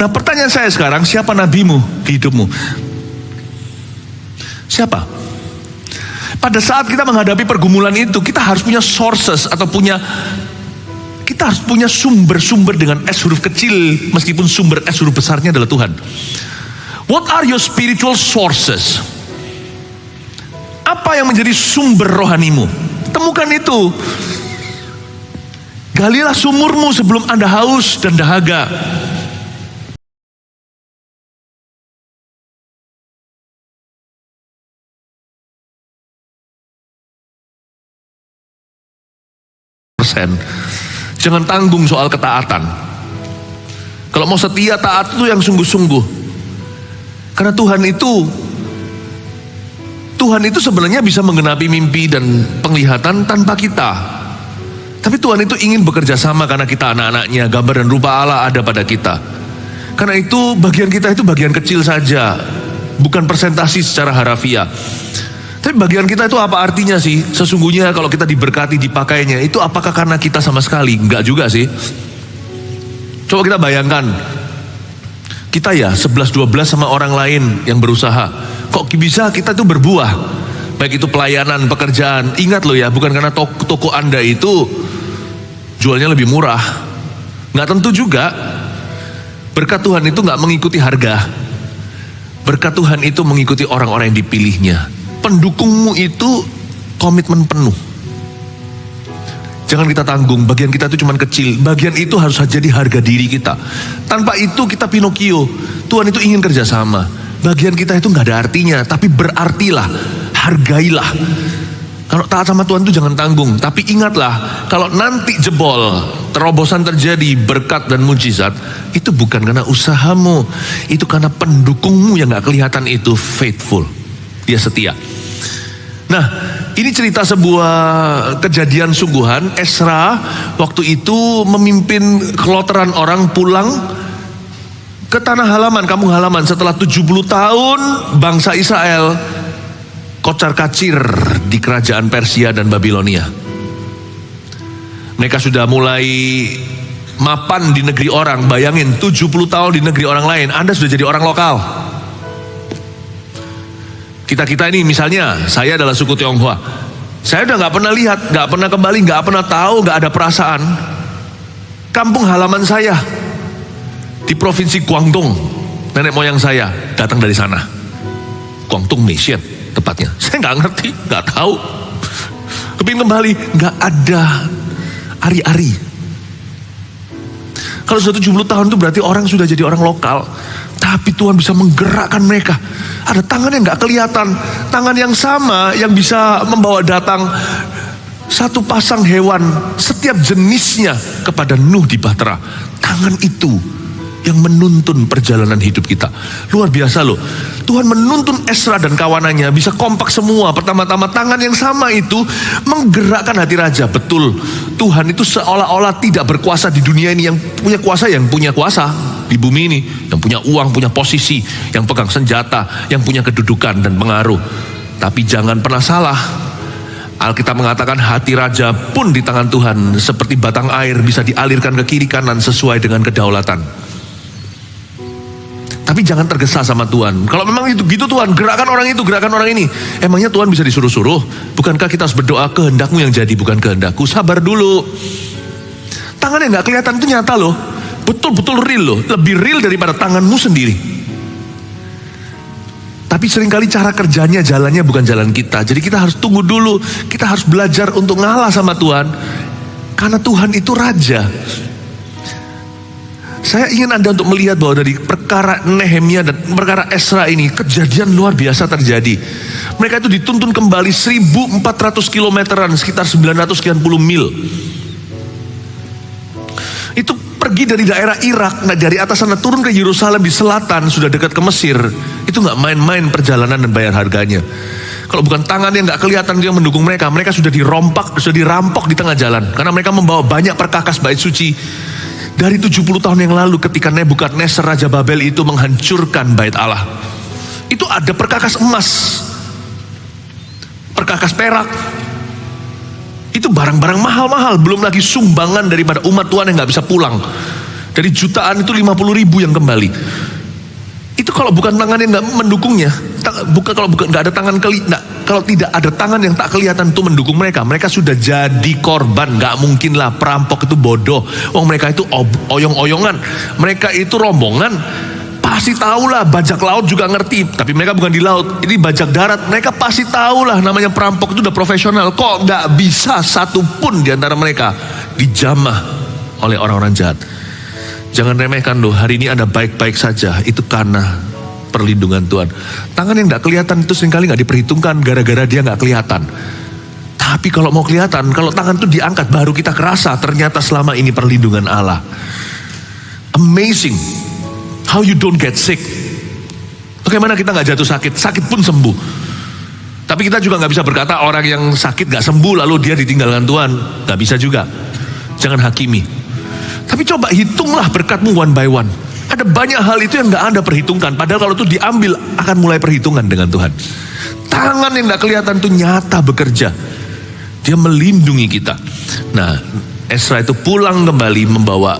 Nah, pertanyaan saya sekarang, siapa nabimu di hidupmu? Siapa? Pada saat kita menghadapi pergumulan itu, kita harus punya sources atau kita harus punya sumber-sumber dengan S huruf kecil, meskipun sumber S huruf besarnya adalah Tuhan. What are your spiritual sources? Apa yang menjadi sumber rohanimu? Temukan itu. Galilah sumurmu sebelum Anda haus dan dahaga. Jangan tanggung soal ketaatan. Kalau mau setia taat itu yang sungguh-sungguh. Karena Tuhan itu sebenarnya bisa menggenapi mimpi dan penglihatan tanpa kita. Tapi Tuhan itu ingin bekerja sama karena kita anak-anaknya, gambar dan rupa Allah ada pada kita. Karena itu bagian kita itu bagian kecil saja, bukan presentasi secara harafiah. Tapi bagian kita itu apa artinya sih? Sesungguhnya kalau kita diberkati dipakainya, itu apakah karena kita sama sekali? Enggak juga sih. Coba kita bayangkan, kita ya 11-12 sama orang lain yang berusaha. Kok bisa kita tuh berbuah? Baik itu pelayanan, pekerjaan. Ingat loh ya, bukan karena toko Anda itu jualnya lebih murah. Nggak tentu juga. Berkat Tuhan itu nggak mengikuti harga. Berkat Tuhan itu mengikuti orang-orang yang dipilihnya. Pendukungmu itu komitmen penuh. Jangan kita tanggung, bagian kita itu cuma kecil. Bagian itu harus jadi harga diri kita. Tanpa itu kita Pinocchio. Tuhan itu ingin kerjasama. Bagian kita itu gak ada artinya, tapi berartilah, hargailah. Kalau taat sama Tuhan itu jangan tanggung. Tapi ingatlah, kalau nanti jebol, terobosan terjadi, berkat dan mujizat, itu bukan karena usahamu, itu karena pendukungmu yang gak kelihatan itu faithful. Dia setia. Nah, ini cerita sebuah kejadian sungguhan. Ezra waktu itu memimpin keloteran orang pulang ke tanah halaman, kampung halaman. Setelah 70 tahun bangsa Israel kocar kacir di kerajaan Persia dan Babilonia. Mereka sudah mulai mapan di negeri orang. Bayangin 70 tahun di negeri orang lain, Anda sudah jadi orang lokal. Kita ini misalnya, saya adalah suku Tionghoa. Saya udah gak pernah lihat, gak pernah kembali, gak pernah tahu, gak ada perasaan. Kampung halaman saya di provinsi Guangdong, nenek moyang saya datang dari sana. Guangdong Mission tepatnya. Saya gak ngerti, gak tahu. Kepingin kembali, gak ada ari-ari. Kalau sudah 70 tahun itu berarti orang sudah jadi orang lokal. Tapi Tuhan bisa menggerakkan mereka. Ada tangan yang gak kelihatan. Tangan yang sama yang bisa membawa datang satu pasang hewan setiap jenisnya kepada Nuh di Bahtera. Tangan itu yang menuntun perjalanan hidup kita. Luar biasa loh. Tuhan menuntun Ezra dan kawanannya bisa kompak semua. Pertama-tama tangan yang sama itu menggerakkan hati raja. Betul, Tuhan itu seolah-olah tidak berkuasa di dunia ini. Yang punya kuasa di bumi ini, yang punya uang, punya posisi, yang pegang senjata, yang punya kedudukan dan pengaruh. Tapi jangan pernah salah, Alkitab mengatakan hati raja pun di tangan Tuhan, seperti batang air bisa dialirkan ke kiri kanan sesuai dengan kedaulatan. Tapi jangan tergesa sama Tuhan. Kalau memang itu gitu Tuhan, gerakan orang itu, gerakan orang ini, emangnya Tuhan bisa disuruh-suruh? Bukankah kita harus berdoa, kehendakmu yang jadi, bukan kehendakku? Sabar dulu. Tangan yang gak kelihatan itu nyata loh. Betul-betul real loh. Lebih real daripada tanganmu sendiri. Tapi seringkali cara kerjanya, jalannya bukan jalan kita. Jadi kita harus tunggu dulu. Kita harus belajar untuk ngalah sama Tuhan. Karena Tuhan itu raja. Saya ingin Anda untuk melihat bahwa dari perkara Nehemia dan perkara Ezra ini, kejadian luar biasa terjadi. Mereka itu dituntun kembali 1400 kilometeran, sekitar 900 sekian puluh mil. Itu pergi dari daerah Irak, nah dari atas sana turun ke Yerusalem di selatan, sudah dekat ke Mesir. Itu gak main-main perjalanan dan bayar harganya. Kalau bukan tangan yang gak kelihatan yang mendukung mereka, mereka sudah dirampok di tengah jalan. Karena mereka membawa banyak perkakas bait suci. Dari 70 tahun yang lalu ketika Nebukadnezar Raja Babel itu menghancurkan bait Allah. Itu ada perkakas emas, perkakas perak. Itu barang-barang mahal-mahal, belum lagi sumbangan daripada umat Tuhan yang gak bisa pulang. Dari jutaan itu 50.000 yang kembali. Itu kalau bukan tangan yang nggak mendukungnya, kalau nggak ada tangan kalau tidak ada tangan yang tak kelihatan itu mendukung mereka, mereka sudah jadi korban. Nggak mungkin lah perampok itu bodoh. Mereka itu oyong-oyongan, mereka itu rombongan. Pasti tahulah, bajak laut juga ngerti, tapi mereka bukan di laut, ini bajak darat. Mereka pasti tahulah namanya perampok itu udah profesional. Kok nggak bisa satupun di antara mereka dijamah oleh orang-orang jahat? Jangan remehkan loh, hari ini Anda baik-baik saja, itu karena perlindungan Tuhan. Tangan yang nggak kelihatan itu seringkali nggak diperhitungkan gara-gara dia nggak kelihatan. Tapi kalau mau kelihatan, kalau tangan itu diangkat, baru kita kerasa ternyata selama ini perlindungan Allah. Amazing how you don't get sick. Bagaimana kita nggak jatuh sakit, sakit pun sembuh. Tapi kita juga nggak bisa berkata orang yang sakit nggak sembuh lalu dia ditinggalkan Tuhan. Nggak bisa juga. Jangan hakimi. Tapi coba hitunglah berkatmu one by one. Ada banyak hal itu yang nggak Anda perhitungkan. Padahal kalau itu diambil akan mulai perhitungan dengan Tuhan. Tangan yang nggak kelihatan itu nyata bekerja. Dia melindungi kita. Nah, Ezra itu pulang kembali membawa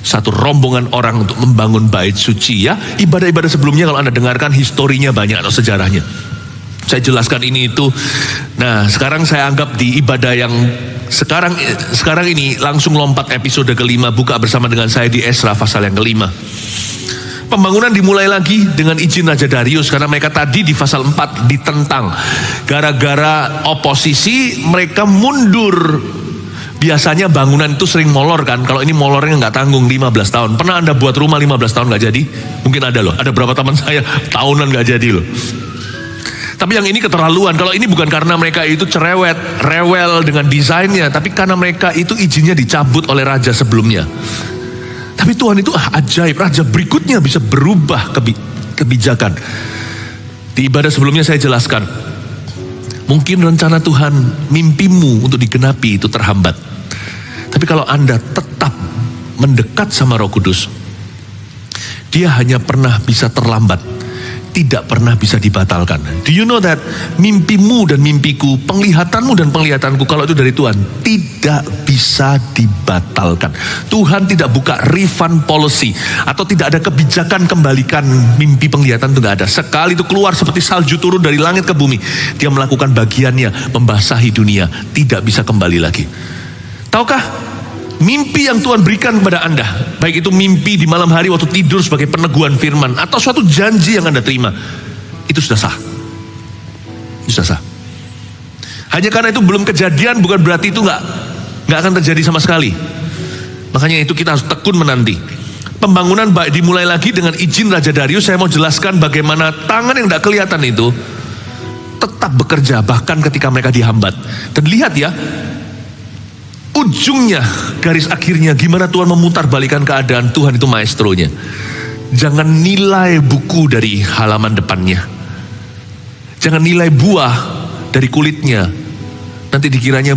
satu rombongan orang untuk membangun bait suci ya. Ibadah-ibadah sebelumnya kalau Anda dengarkan historinya banyak atau sejarahnya. Saya jelaskan ini itu. Nah, sekarang saya anggap di ibadah yang sekarang ini langsung lompat episode kelima, buka bersama dengan saya di Ezra pasal yang kelima. Pembangunan dimulai lagi dengan izin Raja Darius karena mereka tadi di pasal 4 ditentang. Gara-gara oposisi mereka mundur. Biasanya bangunan itu sering molor kan. Kalau ini molornya nggak tanggung 15 tahun. Pernah Anda buat rumah 15 tahun nggak jadi? Mungkin ada loh. Ada berapa teman saya tahunan nggak jadi loh. Tapi yang ini keterlaluan. Kalau ini bukan karena mereka itu cerewet, rewel dengan desainnya, tapi karena mereka itu izinnya dicabut oleh raja sebelumnya. Tapi Tuhan itu ajaib. Raja berikutnya bisa berubah kebijakan. Di ibadah sebelumnya saya jelaskan. Mungkin rencana Tuhan, mimpimu untuk digenapi itu terhambat. Tapi kalau Anda tetap mendekat sama Roh Kudus, dia hanya pernah bisa terlambat, tidak pernah bisa dibatalkan. Do you know that mimpimu dan mimpiku, penglihatanmu dan penglihatanku kalau itu dari Tuhan tidak bisa dibatalkan. Tuhan tidak buka refund policy atau tidak ada kebijakan kembalikan mimpi penglihatan, itu nggak ada. Sekali itu keluar seperti salju turun dari langit ke bumi, dia melakukan bagiannya membasahi dunia, tidak bisa kembali lagi. Tahukah? Mimpi yang Tuhan berikan kepada Anda, baik itu mimpi di malam hari waktu tidur sebagai peneguhan firman, atau suatu janji yang Anda terima, itu sudah sah. Itu sudah sah. Hanya karena itu belum kejadian bukan berarti itu nggak akan terjadi sama sekali. Makanya itu kita harus tekun menanti. Pembangunan dimulai lagi dengan izin Raja Darius. Saya mau jelaskan bagaimana tangan yang tidak kelihatan itu tetap bekerja bahkan ketika mereka dihambat. Dan lihat ya, ujungnya, garis akhirnya, gimana Tuhan memutar balikan keadaan. Tuhan itu maestronya. Jangan nilai buku dari halaman depannya. Jangan nilai buah dari kulitnya. Nanti dikiranya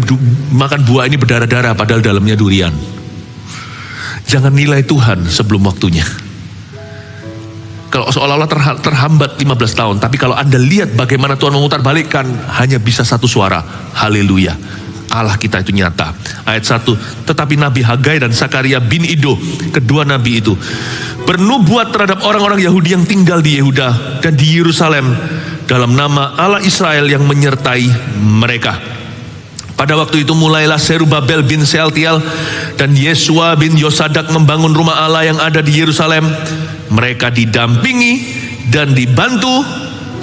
makan buah ini berdarah-darah padahal dalamnya durian. Jangan nilai Tuhan sebelum waktunya. Kalau seolah-olah terhambat 15 tahun, tapi kalau Anda lihat bagaimana Tuhan memutar balikan, hanya bisa satu suara, haleluya. Allah kita itu nyata. Ayat 1, tetapi Nabi Hagai dan Sakaria bin Ido, kedua nabi itu, bernubuat terhadap orang-orang Yahudi yang tinggal di Yehuda dan di Yerusalem dalam nama Allah Israel yang menyertai mereka. Pada waktu itu mulailah Zerubabel bin Sealtiel dan Yesua bin Yosadak membangun rumah Allah yang ada di Yerusalem. Mereka didampingi dan dibantu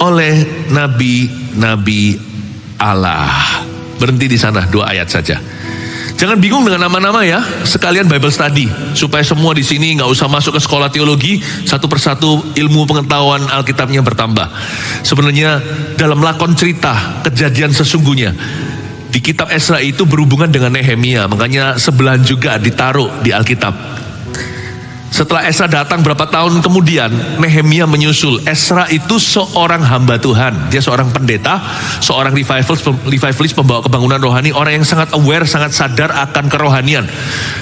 oleh nabi-nabi Allah. Berhenti di sana, 2 ayat saja. Jangan bingung dengan nama-nama ya, sekalian Bible study supaya semua di sini nggak usah masuk ke sekolah teologi, satu persatu ilmu pengetahuan Alkitabnya bertambah. Sebenarnya dalam lakon cerita kejadian sesungguhnya di kitab Ezra itu berhubungan dengan Nehemia, makanya sebelahan juga ditaruh di Alkitab. Setelah Esra datang berapa tahun kemudian, Nehemia menyusul. Esra itu seorang hamba Tuhan. Dia seorang pendeta, seorang revivalist, pembawa kebangunan rohani. Orang yang sangat aware, sangat sadar akan kerohanian.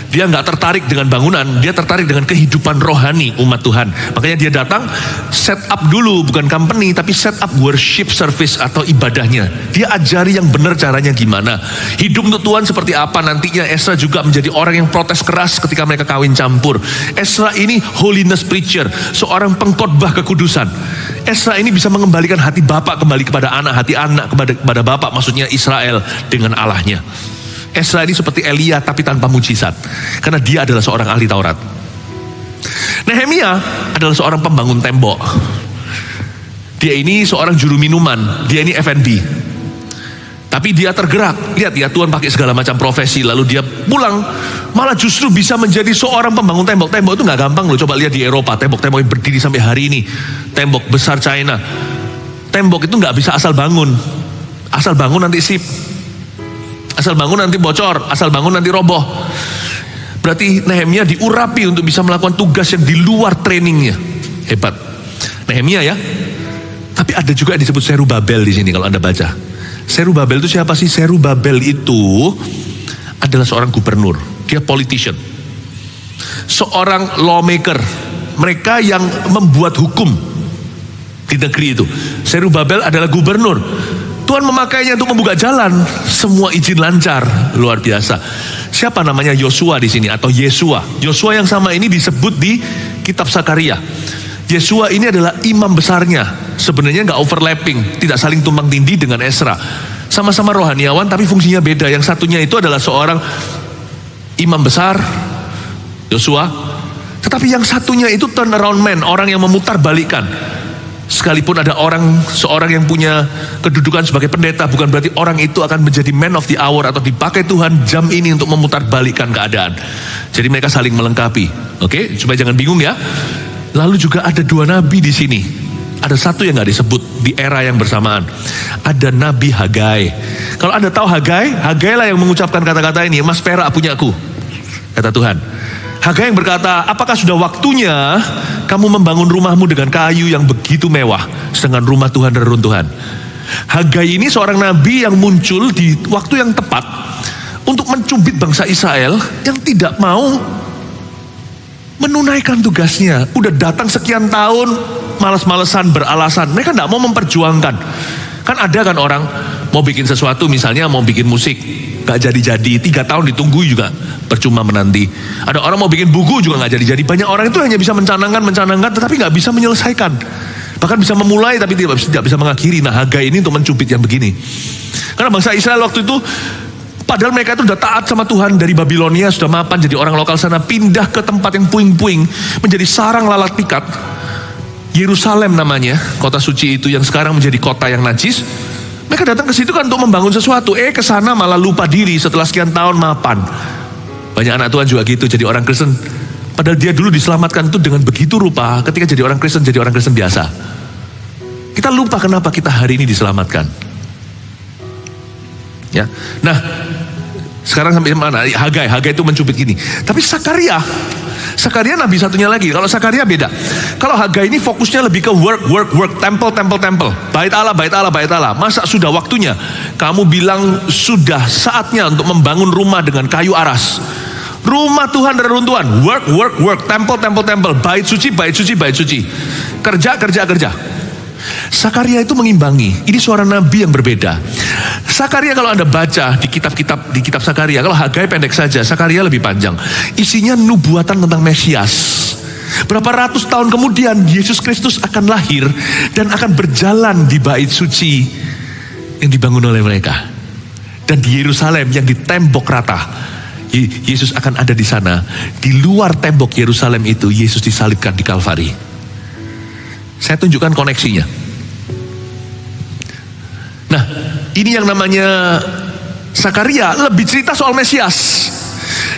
Dia nggak tertarik dengan bangunan, dia tertarik dengan kehidupan rohani umat Tuhan. Makanya dia datang, set up dulu, bukan company, tapi set up worship service atau ibadahnya. Dia ajari yang benar caranya gimana. Hidup untuk Tuhan seperti apa nantinya. Esra juga menjadi orang yang protes keras ketika mereka kawin campur. Esra ini holiness preacher, seorang pengkhotbah kekudusan. Esra ini bisa mengembalikan hati bapak kembali kepada anak, hati anak kepada bapak, maksudnya Israel dengan Allahnya. Esra ini seperti Elia tapi tanpa mujizat, karena dia adalah seorang ahli Taurat. Nehemia adalah seorang pembangun tembok. Dia ini seorang juru minuman, dia ini F&B. Tapi dia tergerak, lihat ya, Tuhan pakai segala macam profesi, lalu dia pulang, malah justru bisa menjadi seorang pembangun tembok. Tembok itu gak gampang loh, coba lihat di Eropa, tembok-tembok yang berdiri sampai hari ini, tembok besar China. Tembok itu gak bisa asal bangun nanti sip, asal bangun nanti bocor, asal bangun nanti roboh. Berarti Nehemia diurapi untuk bisa melakukan tugas yang di luar trainingnya. Hebat Nehemia ya. Tapi ada juga yang disebut Serubabel di sini kalau Anda baca. Serubabel itu siapa sih? Serubabel itu adalah seorang gubernur. Dia politician, seorang lawmaker. Mereka yang membuat hukum di negeri itu. Serubabel adalah gubernur. Tuhan memakainya untuk membuka jalan. Semua izin lancar, luar biasa. Siapa namanya? Yosua di sini atau Yesua. Yosua yang sama ini disebut di kitab Sakaria. Yesua ini adalah imam besarnya. Sebenarnya nggak overlapping, tidak saling tumpang tindih dengan Esra. Sama-sama rohaniawan tapi fungsinya beda. Yang satunya itu adalah seorang imam besar, Yosua. Tetapi yang satunya itu turnaround man, orang yang memutar balikan. Sekalipun ada seorang yang punya kedudukan sebagai pendeta, bukan berarti orang itu akan menjadi man of the hour atau dipakai Tuhan jam ini untuk memutar balikan keadaan. Jadi mereka saling melengkapi. Oke, supaya jangan bingung ya. Lalu juga ada dua nabi di sini. Ada satu yang gak disebut di era yang bersamaan. Ada Nabi Hagai. Kalau Anda tahu Hagai lah yang mengucapkan kata-kata ini, emas perak punyaku, kata Tuhan. Hagai yang berkata, apakah sudah waktunya kamu membangun rumahmu dengan kayu yang begitu mewah, sedangkan rumah Tuhan reruntuhan. Hagai ini seorang nabi yang muncul di waktu yang tepat untuk mencubit bangsa Israel yang tidak mau menunaikan tugasnya. Udah datang sekian tahun, malas-malesan, beralasan. Mereka tidak mau memperjuangkan. Kan ada kan orang mau bikin sesuatu, misalnya mau bikin musik, gak jadi-jadi, 3 tahun ditunggu juga percuma menanti. Ada orang mau bikin buku juga gak jadi-jadi. Banyak orang itu hanya bisa mencanangkan, tetapi gak bisa menyelesaikan. Bahkan bisa memulai tapi tidak bisa mengakhiri. Nah, Hagai ini untuk mencubit yang begini. Karena bangsa Israel waktu itu, padahal mereka itu sudah taat sama Tuhan dari Babilonia, sudah mapan jadi orang lokal sana, pindah ke tempat yang puing-puing, menjadi sarang lalat pikat. Yerusalem namanya, kota suci itu yang sekarang menjadi kota yang najis. Mereka datang ke situ kan untuk membangun sesuatu. Ke sana malah lupa diri setelah sekian tahun mapan. Banyak anak Tuhan juga gitu, jadi orang Kristen. Padahal dia dulu diselamatkan itu dengan begitu rupa, ketika jadi orang Kristen biasa. Kita lupa kenapa kita hari ini diselamatkan. Ya, nah sekarang sampai mana? Hagai itu mencubit gini. Tapi Sakaria nabi satunya lagi. Kalau Sakaria beda. Kalau Hagai ini fokusnya lebih ke work, temple. Bait Allah. Masa sudah waktunya? Kamu bilang sudah saatnya untuk membangun rumah dengan kayu aras. Rumah Tuhan reruntuhan. Work, temple. Bait suci. Kerja. Sakaria itu mengimbangi. Ini suara nabi yang berbeda. Sakaria kalau Anda baca di kitab Sakaria, kalau Hagai pendek saja, Sakaria lebih panjang. Isinya nubuatan tentang Mesias. Berapa ratus tahun kemudian Yesus Kristus akan lahir dan akan berjalan di bait suci yang dibangun oleh mereka. Dan di Yerusalem yang ditembok rata, Yesus akan ada di sana. Di luar tembok Yerusalem itu, Yesus disalibkan di Kalvari. Saya tunjukkan koneksinya. Nah, ini yang namanya Sakaria lebih cerita soal Mesias.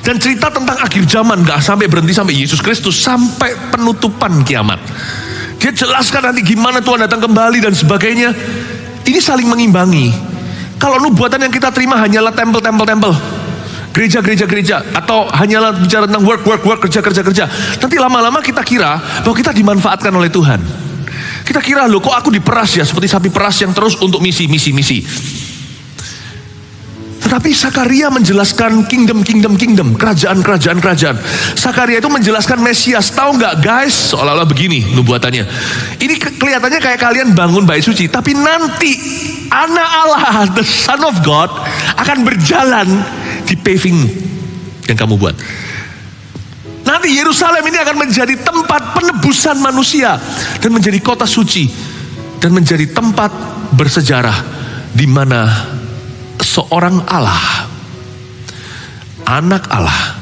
Dan cerita tentang akhir zaman, gak sampai berhenti sampai Yesus Kristus, sampai penutupan kiamat. Dia jelaskan nanti gimana Tuhan datang kembali dan sebagainya. Ini saling mengimbangi. Kalau nubuatan yang kita terima hanyalah tempel. gereja, atau hanyalah bicara tentang work, kerja. Nanti lama-lama kita kira bahwa kita dimanfaatkan oleh Tuhan. Kita kira, loh kok aku diperas ya, seperti sapi peras yang terus untuk misi. Tetapi Sakaria menjelaskan kingdom, kerajaan. Sakaria itu menjelaskan Mesias. Tahu nggak guys, seolah-olah begini nubuatannya. Ini kelihatannya kayak kalian bangun bait suci, tapi nanti Anak Allah, the Son of God, akan berjalan di paving yang kamu buat. Nanti Yerusalem ini akan menjadi tempat penebusan manusia dan menjadi kota suci dan menjadi tempat bersejarah di mana seorang Allah, anak Allah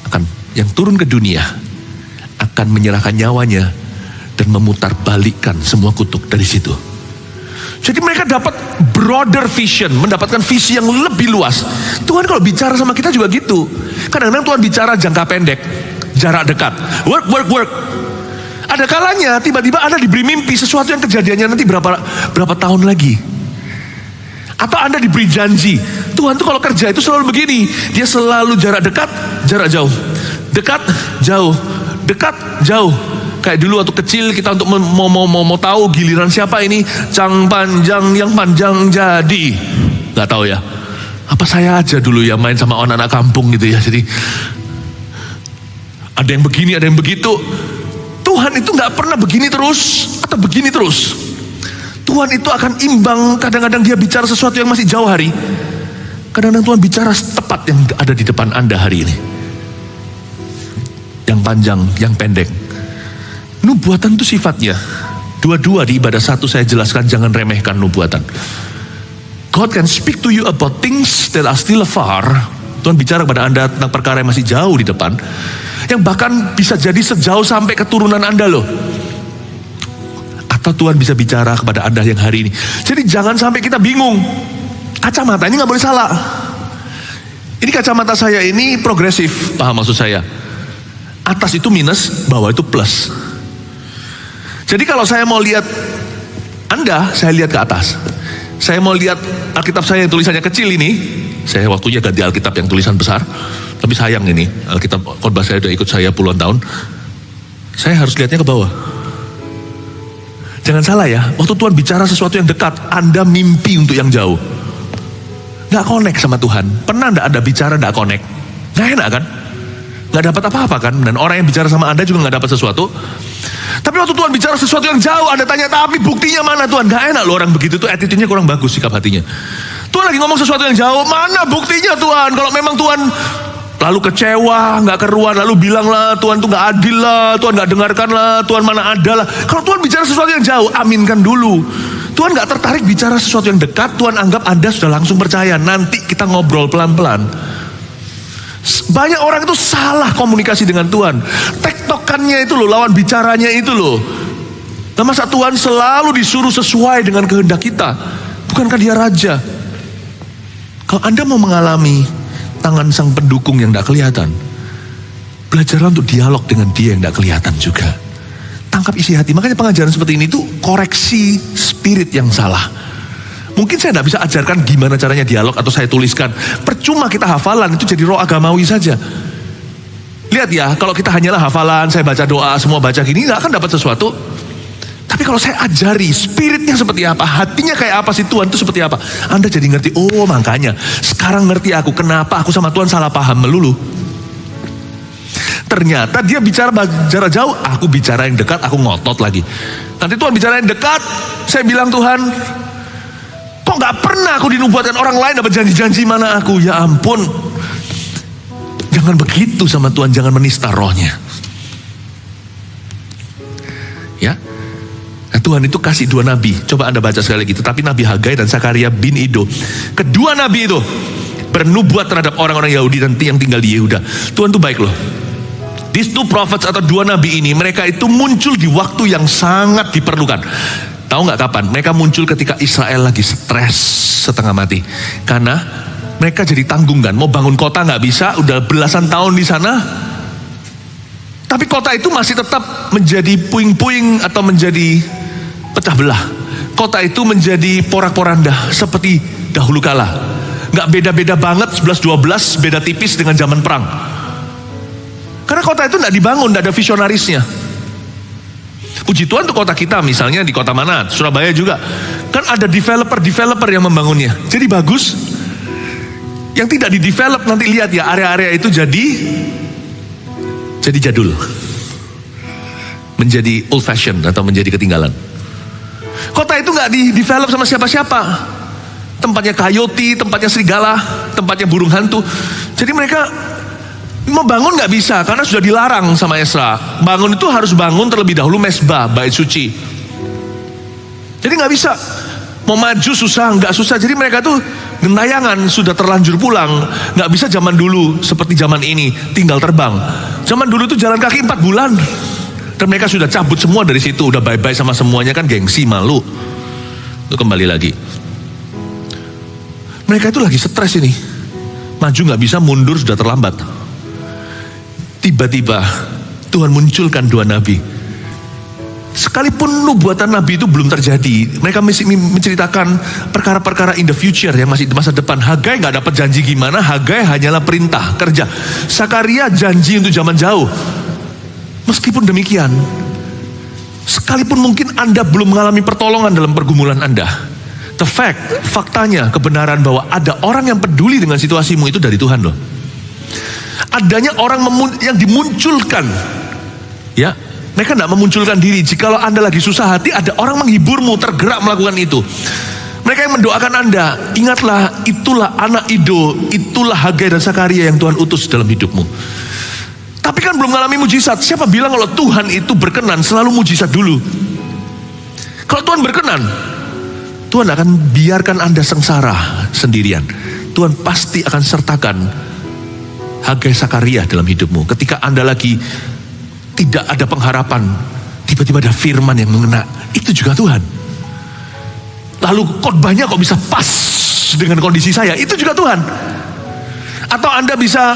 akan yang turun ke dunia akan menyerahkan nyawanya dan memutar balikkan semua kutuk dari situ. Jadi mereka dapat broader vision, mendapatkan visi yang lebih luas. Tuhan kalau bicara sama kita juga gitu. Kadang-kadang Tuhan bicara jangka pendek, jarak dekat, work. Ada kalanya tiba-tiba Anda diberi mimpi sesuatu yang kejadiannya nanti berapa tahun lagi. Atau Anda diberi janji. Tuhan tuh kalau kerja itu selalu begini. Dia selalu jarak dekat, jarak jauh. Dekat, jauh. Dekat, jauh. Kayak dulu waktu kecil kita untuk mau tahu giliran siapa ini yang panjang jadi. Gak tahu ya. Apa saya aja dulu ya main sama anak-anak kampung gitu ya. Jadi ada yang begini, ada yang begitu. Tuhan itu gak pernah begini terus atau begini terus. Tuhan itu akan imbang. Kadang-kadang dia bicara sesuatu yang masih jauh hari. Kadang-kadang Tuhan bicara tepat yang ada di depan Anda hari ini. Yang panjang, yang pendek. Nubuatan itu sifatnya dua-dua. Di ibadah 1 saya jelaskan, jangan remehkan nubuatan. God can speak to you about things that are still far. Tuhan bicara kepada Anda tentang perkara yang masih jauh di depan, yang bahkan bisa jadi sejauh sampai keturunan Anda loh. Atau Tuhan bisa bicara kepada Anda yang hari ini. Jadi jangan sampai kita bingung. Kacamata ini gak boleh salah. Ini kacamata saya ini progresif, paham maksud saya? Atas itu minus, bawah itu plus. Jadi kalau saya mau lihat Anda, saya lihat ke atas. Saya mau lihat Alkitab saya yang tulisannya kecil ini, saya waktunya ganti Alkitab yang tulisan besar. Tapi sayang ini, Alkitab khotbah saya udah ikut saya puluhan tahun. Saya harus lihatnya ke bawah. Jangan salah ya, waktu Tuhan bicara sesuatu yang dekat, Anda mimpi untuk yang jauh. Gak connect sama Tuhan. Pernah gak ada bicara gak connect? Gak enak kan? Gak dapat apa-apa kan? Dan orang yang bicara sama Anda juga gak dapat sesuatu. Tapi waktu Tuhan bicara sesuatu yang jauh, Anda tanya, tapi buktinya mana Tuhan? Gak enak loh orang begitu tuh, attitude-nya kurang bagus sikap hatinya. Tuhan lagi ngomong sesuatu yang jauh, mana buktinya Tuhan? Kalau memang Tuhan lalu kecewa, gak keruan, lalu bilang lah Tuhan tuh gak adil lah, Tuhan gak dengarkan lah, Tuhan mana ada lah. Kalau Tuhan bicara sesuatu yang jauh, aminkan dulu. Tuhan gak tertarik bicara sesuatu yang dekat, Tuhan anggap Anda sudah langsung percaya. Nanti kita ngobrol pelan-pelan. Banyak orang itu salah komunikasi dengan Tuhan. Tektokannya itu loh, lawan bicaranya itu loh. Nah, masa Tuhan selalu disuruh sesuai dengan kehendak kita? Bukankah dia raja? Kalau Anda mau mengalami tangan sang pendukung yang tidak kelihatan, belajarlah untuk dialog dengan dia yang tidak kelihatan juga. Tangkap isi hati. Makanya pengajaran seperti ini tuh koreksi spirit yang salah. Mungkin saya tidak bisa ajarkan gimana caranya dialog atau saya tuliskan. Percuma kita hafalan, itu jadi roh agamawi saja. Lihat ya, kalau kita hanyalah hafalan, saya baca doa, semua baca gini, nggak akan dapat sesuatu. Tapi kalau saya ajari spiritnya seperti apa, hatinya kayak apa sih Tuhan itu seperti apa, Anda jadi ngerti. Oh makanya sekarang ngerti aku kenapa aku sama Tuhan salah paham melulu. Ternyata dia bicara jarak jauh, aku bicara yang dekat, aku ngotot lagi. Nanti Tuhan bicara yang dekat, saya bilang Tuhan, kok gak pernah aku dinubuatkan orang lain dapat janji-janji mana aku? Ya ampun. Jangan begitu sama Tuhan, jangan menista rohnya. Ya. Nah, Tuhan itu kasih 2 nabi. Coba Anda baca sekali lagi. Tetapi Nabi Hagai dan Sakaria bin Ido, kedua nabi itu bernubuat terhadap orang-orang Yahudi dan yang tinggal di Yehuda. Tuhan tuh baik loh. These 2 prophets atau 2 nabi ini, mereka itu muncul di waktu yang sangat diperlukan. Tahu nggak kapan? Mereka muncul ketika Israel lagi stres setengah mati. Karena mereka jadi tanggungan. Mau bangun kota nggak bisa, udah belasan tahun di sana. Tapi kota itu masih tetap menjadi puing-puing atau menjadi pecah belah. Kota itu menjadi porak-poranda seperti dahulu kala. Nggak beda-beda banget 11-12, beda tipis dengan zaman perang. Karena kota itu nggak dibangun, nggak ada visionarisnya. Puji Tuhan untuk kota kita, misalnya di kota mana, Surabaya juga, kan ada developer yang membangunnya. Jadi bagus. Yang tidak di-develop nanti lihat ya, area-area itu jadi jadul. Menjadi old fashion atau menjadi ketinggalan. Kota itu nggak di-develop sama siapa-siapa. Tempatnya coyote, tempatnya serigala, tempatnya burung hantu. Jadi mereka membangun nggak bisa karena sudah dilarang sama Esra. Bangun itu harus bangun terlebih dahulu mesbah, bait suci. Jadi nggak bisa. Mau maju susah, nggak susah. Jadi mereka tuh gentayangan, sudah terlanjur pulang. Nggak bisa zaman dulu seperti zaman ini tinggal terbang. Zaman dulu tuh jalan kaki 4 bulan. Dan mereka sudah cabut semua dari situ, udah bye-bye sama semuanya, kan gengsi, malu. Itu kembali lagi. Mereka itu lagi stres ini. Maju nggak bisa, mundur sudah terlambat. Tiba-tiba Tuhan munculkan 2 nabi. Sekalipun nubuatan nabi itu belum terjadi, mereka masih menceritakan perkara-perkara in the future yang masih di masa depan. Hagai nggak dapat janji gimana, Hagai hanyalah perintah kerja. Sakaria janji untuk zaman jauh. Meskipun demikian, sekalipun mungkin Anda belum mengalami pertolongan dalam pergumulan Anda, faktanya, kebenaran bahwa ada orang yang peduli dengan situasimu itu dari Tuhan loh. Adanya orang yang dimunculkan, ya, mereka tidak memunculkan diri. Jikalau Anda lagi susah hati, ada orang menghiburmu, tergerak melakukan itu. Mereka yang mendoakan Anda, ingatlah, itulah anak Ido, itulah Hagai dan Sakaria yang Tuhan utus dalam hidupmu. Tapi kan belum mengalami mujizat. Siapa bilang kalau Tuhan itu berkenan selalu mujizat dulu? Kalau Tuhan berkenan, Tuhan akan biarkan Anda sengsara sendirian. Tuhan pasti akan sertakan Hagai Sakaria dalam hidupmu. Ketika Anda lagi tidak ada pengharapan, tiba-tiba ada firman yang mengena. Itu juga Tuhan. Lalu khotbahnya kok bisa pas dengan kondisi saya? Itu juga Tuhan. Atau Anda bisa,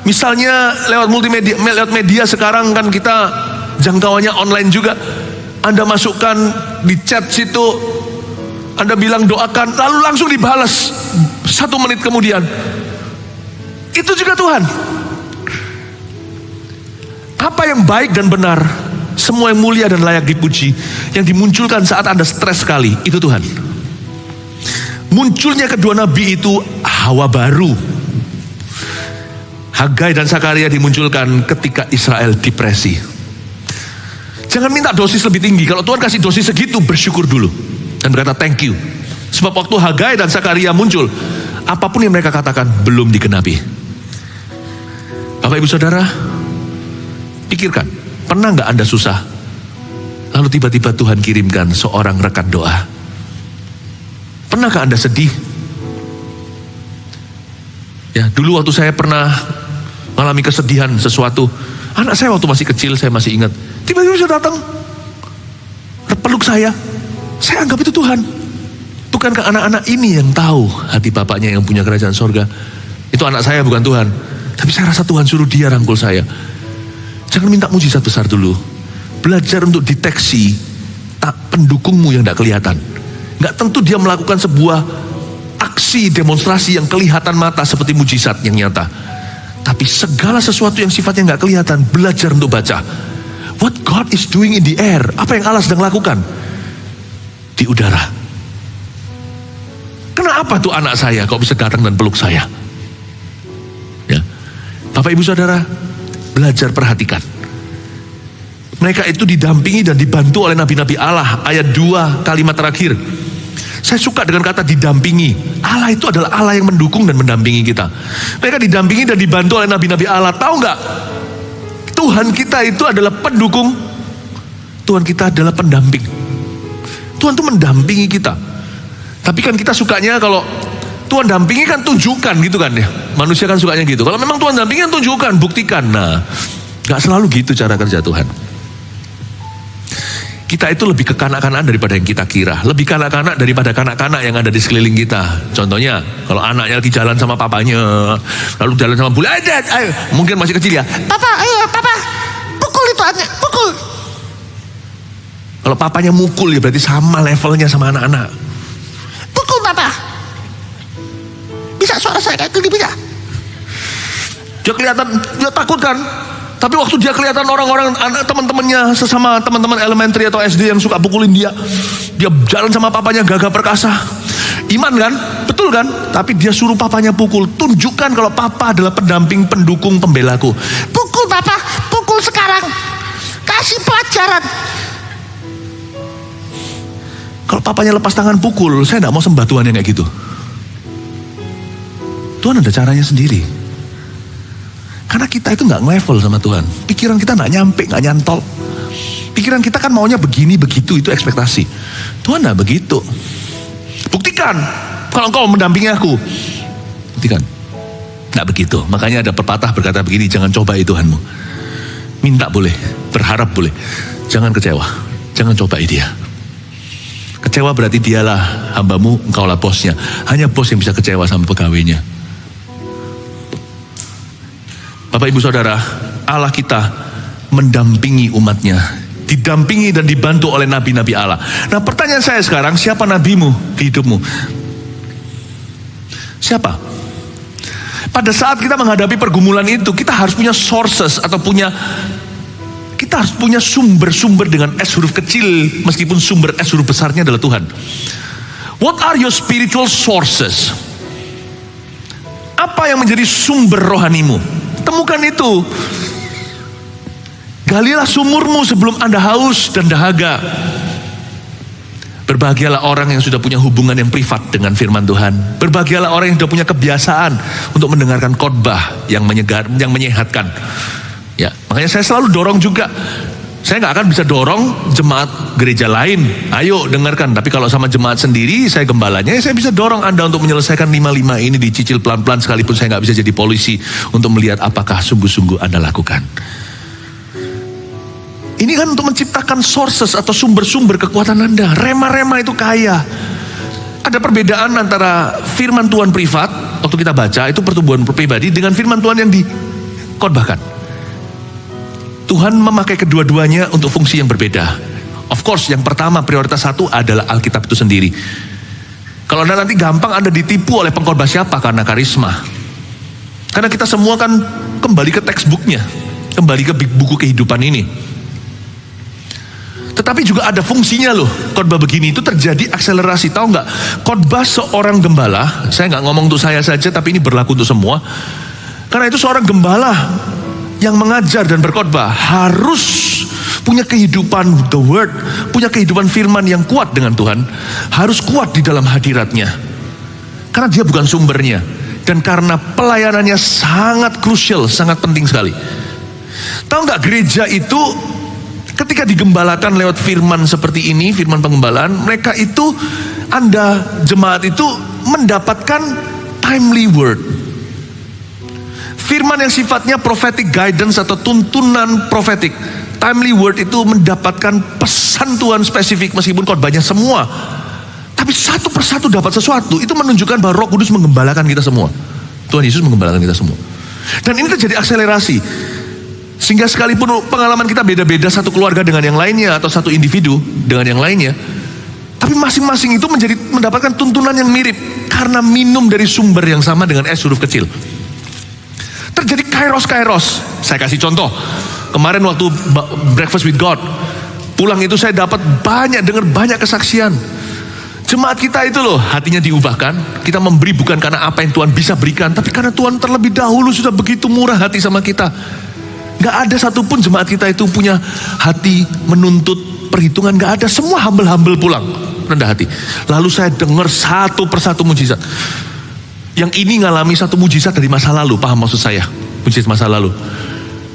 misalnya lewat multimedia, lewat media sekarang kan kita jangkauannya online juga. Anda masukkan di chat situ, Anda bilang doakan, lalu langsung dibalas 1 menit kemudian. Itu juga Tuhan. Apa yang baik dan benar, semua yang mulia dan layak dipuji, yang dimunculkan saat Anda stres sekali, itu Tuhan. Munculnya kedua nabi itu hawa baru. Hagai dan Sakaria dimunculkan ketika Israel depresi. Jangan minta dosis lebih tinggi. Kalau Tuhan kasih dosis segitu, bersyukur dulu dan berkata thank you. Sebab waktu Hagai dan Sakaria muncul, apapun yang mereka katakan belum digenapi. Bapak Ibu Saudara, pikirkan, pernah nggak Anda susah, lalu tiba-tiba Tuhan kirimkan seorang rekan doa? Pernahkah Anda sedih? Ya, dulu waktu saya pernah mengalami kesedihan sesuatu, anak saya waktu masih kecil, saya masih ingat, tiba-tiba sudah datang, peluk saya anggap itu Tuhan. Bukankah anak-anak ini yang tahu hati bapaknya yang punya kerajaan sorga? Itu anak saya, bukan Tuhan. Tapi saya rasa Tuhan suruh dia rangkul saya. Jangan minta mujizat besar dulu. Belajar untuk deteksi pendukungmu yang tidak kelihatan. Nggak tentu dia melakukan sebuah aksi demonstrasi yang kelihatan mata seperti mujizat yang nyata. Tapi segala sesuatu yang sifatnya nggak kelihatan, belajar untuk baca. What God is doing in the air. Apa yang Allah sedang lakukan di udara. Kenapa tuh anak saya kok bisa datang dan peluk saya? Ya, Bapak Ibu Saudara, belajar perhatikan. Mereka itu didampingi dan dibantu oleh nabi-nabi Allah. Ayat 2 kalimat terakhir. Saya suka dengan kata didampingi. Allah itu adalah Allah yang mendukung dan mendampingi kita. Mereka didampingi dan dibantu oleh nabi-nabi Allah. Tahu nggak? Tuhan kita itu adalah pendukung. Tuhan kita adalah pendamping. Tuhan itu mendampingi kita. Tapi kan kita sukanya kalau Tuhan dampingi kan tunjukkan gitu kan ya. Manusia kan sukanya gitu. Kalau memang Tuhan dampingi kan tunjukkan, buktikan. Nah, gak selalu gitu cara kerja Tuhan. Kita itu lebih ke kanak-kanak daripada yang kita kira. Lebih kanak-kanak daripada kanak-kanak yang ada di sekeliling kita. Contohnya, kalau anaknya lagi jalan sama papanya, lalu jalan sama bule, ayo, mungkin masih kecil ya. Papa, ayo papa, pukul itu aja, pukul. Kalau papanya mukul ya berarti sama levelnya sama anak-anak. Pukul papa. Bisa saya kayak gini bisa. Dia kelihatan, dia takut kan? Tapi waktu dia kelihatan orang-orang, teman-temannya, sesama teman-teman elementary atau SD yang suka pukulin dia jalan sama papanya gagah perkasa. Iman kan? Betul kan? Tapi dia suruh papanya pukul. Tunjukkan kalau papa adalah pendamping, pendukung, pembelaku. Pukul papa, pukul sekarang. Kasih pelajaran. Kalau papanya lepas tangan pukul, saya tidak mau sembah Tuhan yang kayak gitu. Tuhan ada caranya sendiri. Karena kita itu nggak level sama Tuhan. Pikiran kita nggak nyampe, nggak nyantol. Pikiran kita kan maunya begini, begitu, itu ekspektasi. Tuhan nggak begitu. Buktikan kalau engkau mendampingi aku. Buktikan. Nggak begitu. Makanya ada pepatah berkata begini, jangan cobai Tuhanmu. Minta boleh, berharap boleh. Jangan kecewa. Jangan cobai dia. Kecewa berarti dialah hambamu, engkaulah bosnya. Hanya bos yang bisa kecewa sama pegawainya. Bapak ibu saudara, Allah kita mendampingi umatnya. Didampingi dan dibantu oleh nabi-nabi Allah. Nah pertanyaan saya sekarang, siapa nabimu di hidupmu? Siapa? Pada saat kita menghadapi pergumulan itu, kita harus punya sources atau kita harus punya sumber-sumber dengan S huruf kecil, meskipun sumber S huruf besarnya adalah Tuhan. What are your spiritual sources? Apa yang menjadi sumber rohanimu? Temukan itu. Galilah sumurmu sebelum Anda haus dan dahaga. Berbahagialah orang yang sudah punya hubungan yang privat dengan firman Tuhan. Berbahagialah orang yang sudah punya kebiasaan untuk mendengarkan khotbah yang menyegar, yang menyehatkan. Ya, makanya saya selalu dorong juga. Saya nggak akan bisa dorong jemaat gereja lain. Ayo dengarkan. Tapi kalau sama jemaat sendiri, saya gembalanya, saya bisa dorong Anda untuk menyelesaikan 5-5 ini, dicicil pelan-pelan, sekalipun saya nggak bisa jadi polisi untuk melihat apakah sungguh-sungguh Anda lakukan. Ini kan untuk menciptakan sources atau sumber-sumber kekuatan Anda. Rema-rema itu kaya. Ada perbedaan antara firman Tuhan privat, waktu kita baca, itu pertumbuhan pribadi, dengan firman Tuhan yang dikhotbahkan. Tuhan memakai kedua-duanya untuk fungsi yang berbeda. Of course, yang pertama, prioritas satu adalah Alkitab itu sendiri. Kalau Anda nanti gampang Anda ditipu oleh pengkhotbah siapa karena karisma. Karena kita semua kan kembali ke textbooknya, kembali ke buku kehidupan ini. Tetapi juga ada fungsinya loh. Khotbah begini itu terjadi akselerasi. Tahu nggak? Khotbah seorang gembala, saya nggak ngomong untuk saya saja, tapi ini berlaku untuk semua. Karena itu seorang gembala yang mengajar dan berkhotbah harus punya kehidupan the word, punya kehidupan firman yang kuat dengan Tuhan, harus kuat di dalam hadiratnya. Karena dia bukan sumbernya, dan karena pelayanannya sangat krusial, sangat penting sekali. Tahu nggak, gereja itu ketika digembalakan lewat firman seperti ini, firman penggembalaan, mereka itu, Anda jemaat itu mendapatkan timely word. Firman yang sifatnya prophetic guidance atau tuntunan prophetic. Timely word itu mendapatkan pesan Tuhan spesifik, meskipun khotbahnya semua. Tapi satu persatu dapat sesuatu. Itu menunjukkan bahwa Roh Kudus menggembalakan kita semua. Tuhan Yesus menggembalakan kita semua. Dan ini terjadi akselerasi. Sehingga sekalipun pengalaman kita beda-beda, satu keluarga dengan yang lainnya, atau satu individu dengan yang lainnya, tapi masing-masing itu mendapatkan tuntunan yang mirip. Karena minum dari sumber yang sama dengan S huruf kecil. Terjadi kairos. Saya kasih contoh. Kemarin waktu breakfast with God, pulang itu saya dapat dengar banyak kesaksian. Jemaat kita itu loh, hatinya diubahkan. Kita memberi bukan karena apa yang Tuhan bisa berikan, tapi karena Tuhan terlebih dahulu sudah begitu murah hati sama kita. Gak ada satupun jemaat kita itu punya hati menuntut perhitungan, gak ada. Semua humble pulang, rendah hati. Lalu saya dengar satu persatu mujizat. Yang ini ngalami satu mujizat dari masa lalu, paham maksud saya? Mujizat masa lalu.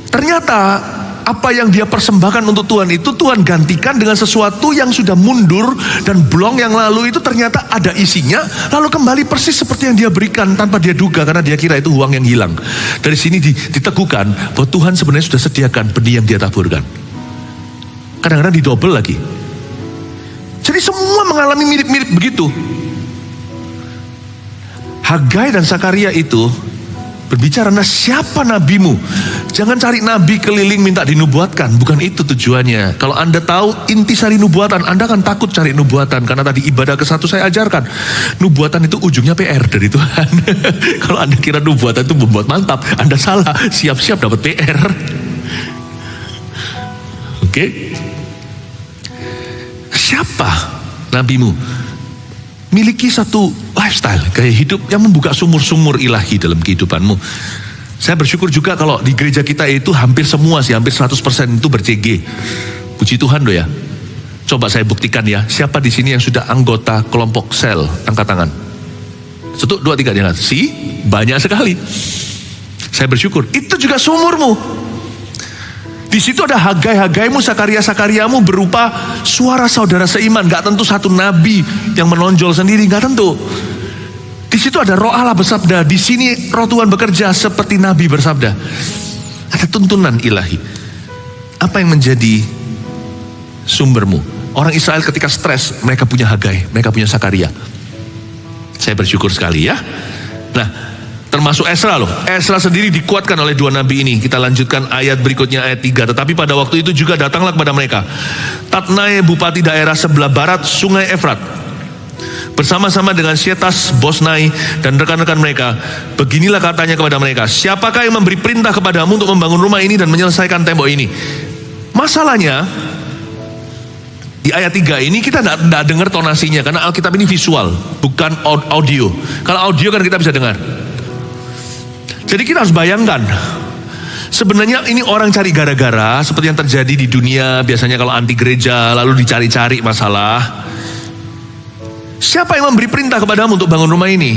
Ternyata apa yang dia persembahkan untuk Tuhan itu Tuhan gantikan dengan sesuatu yang sudah mundur, dan blong yang lalu itu ternyata ada isinya, lalu kembali persis seperti yang dia berikan tanpa dia duga, karena dia kira itu uang yang hilang. Dari sini diteguhkan bahwa Tuhan sebenarnya sudah sediakan benih yang dia taburkan. Kadang-kadang didobel lagi. Jadi semua mengalami mirip-mirip begitu. Hagai dan Sakaria itu berbicara. Nah, siapa nabimu? Jangan cari nabi keliling minta dinubuatkan. Bukan itu tujuannya. Kalau Anda tahu intisari nubuatan, Anda akan takut cari nubuatan. Karena tadi ibadah ke-1 saya ajarkan, nubuatan itu ujungnya PR dari Tuhan. Kalau Anda kira nubuatan itu membuat mantap, Anda salah. Siap-siap dapat PR. Oke? Siapa nabimu? Miliki satu lifestyle, gaya hidup yang membuka sumur-sumur ilahi dalam kehidupanmu. Saya bersyukur juga kalau di gereja kita itu hampir semua sih, hampir 100% itu ber-CG. Puji Tuhan loh ya. Coba saya buktikan ya, siapa di sini yang sudah anggota kelompok sel? Angkat tangan. 1, 2, 3, jangan. Banyak sekali. Saya bersyukur. Itu juga sumurmu. Di situ ada Hagai-Hagaimu, Sakaria-Sakariamu berupa suara saudara seiman. Gak tentu satu nabi yang menonjol sendiri, gak tentu. Di situ ada Roh Allah bersabda. Di sini Roh Tuhan bekerja seperti nabi bersabda. Ada tuntunan ilahi. Apa yang menjadi sumbermu? Orang Israel ketika stres, mereka punya Hagai, mereka punya Sakaria. Saya bersyukur sekali ya. Nah, termasuk Ezra loh. Ezra sendiri dikuatkan oleh 2 nabi ini. Kita lanjutkan ayat berikutnya, ayat 3. Tetapi pada waktu itu juga datanglah kepada mereka Tatnai, bupati daerah sebelah barat sungai Efrat, bersama-sama dengan Syetas, Bosnai, dan rekan-rekan mereka. Beginilah katanya kepada mereka, siapakah yang memberi perintah kepadamu untuk membangun rumah ini dan menyelesaikan tembok ini? Masalahnya di ayat 3 ini kita tidak dengar tonasinya, karena Alkitab ini visual, bukan audio. Kalau audio kan kita bisa dengar. Jadi kita harus bayangkan, sebenarnya ini orang cari gara-gara, seperti yang terjadi di dunia biasanya kalau anti gereja, lalu dicari-cari masalah. Siapa yang memberi perintah kepadamu untuk bangun rumah ini?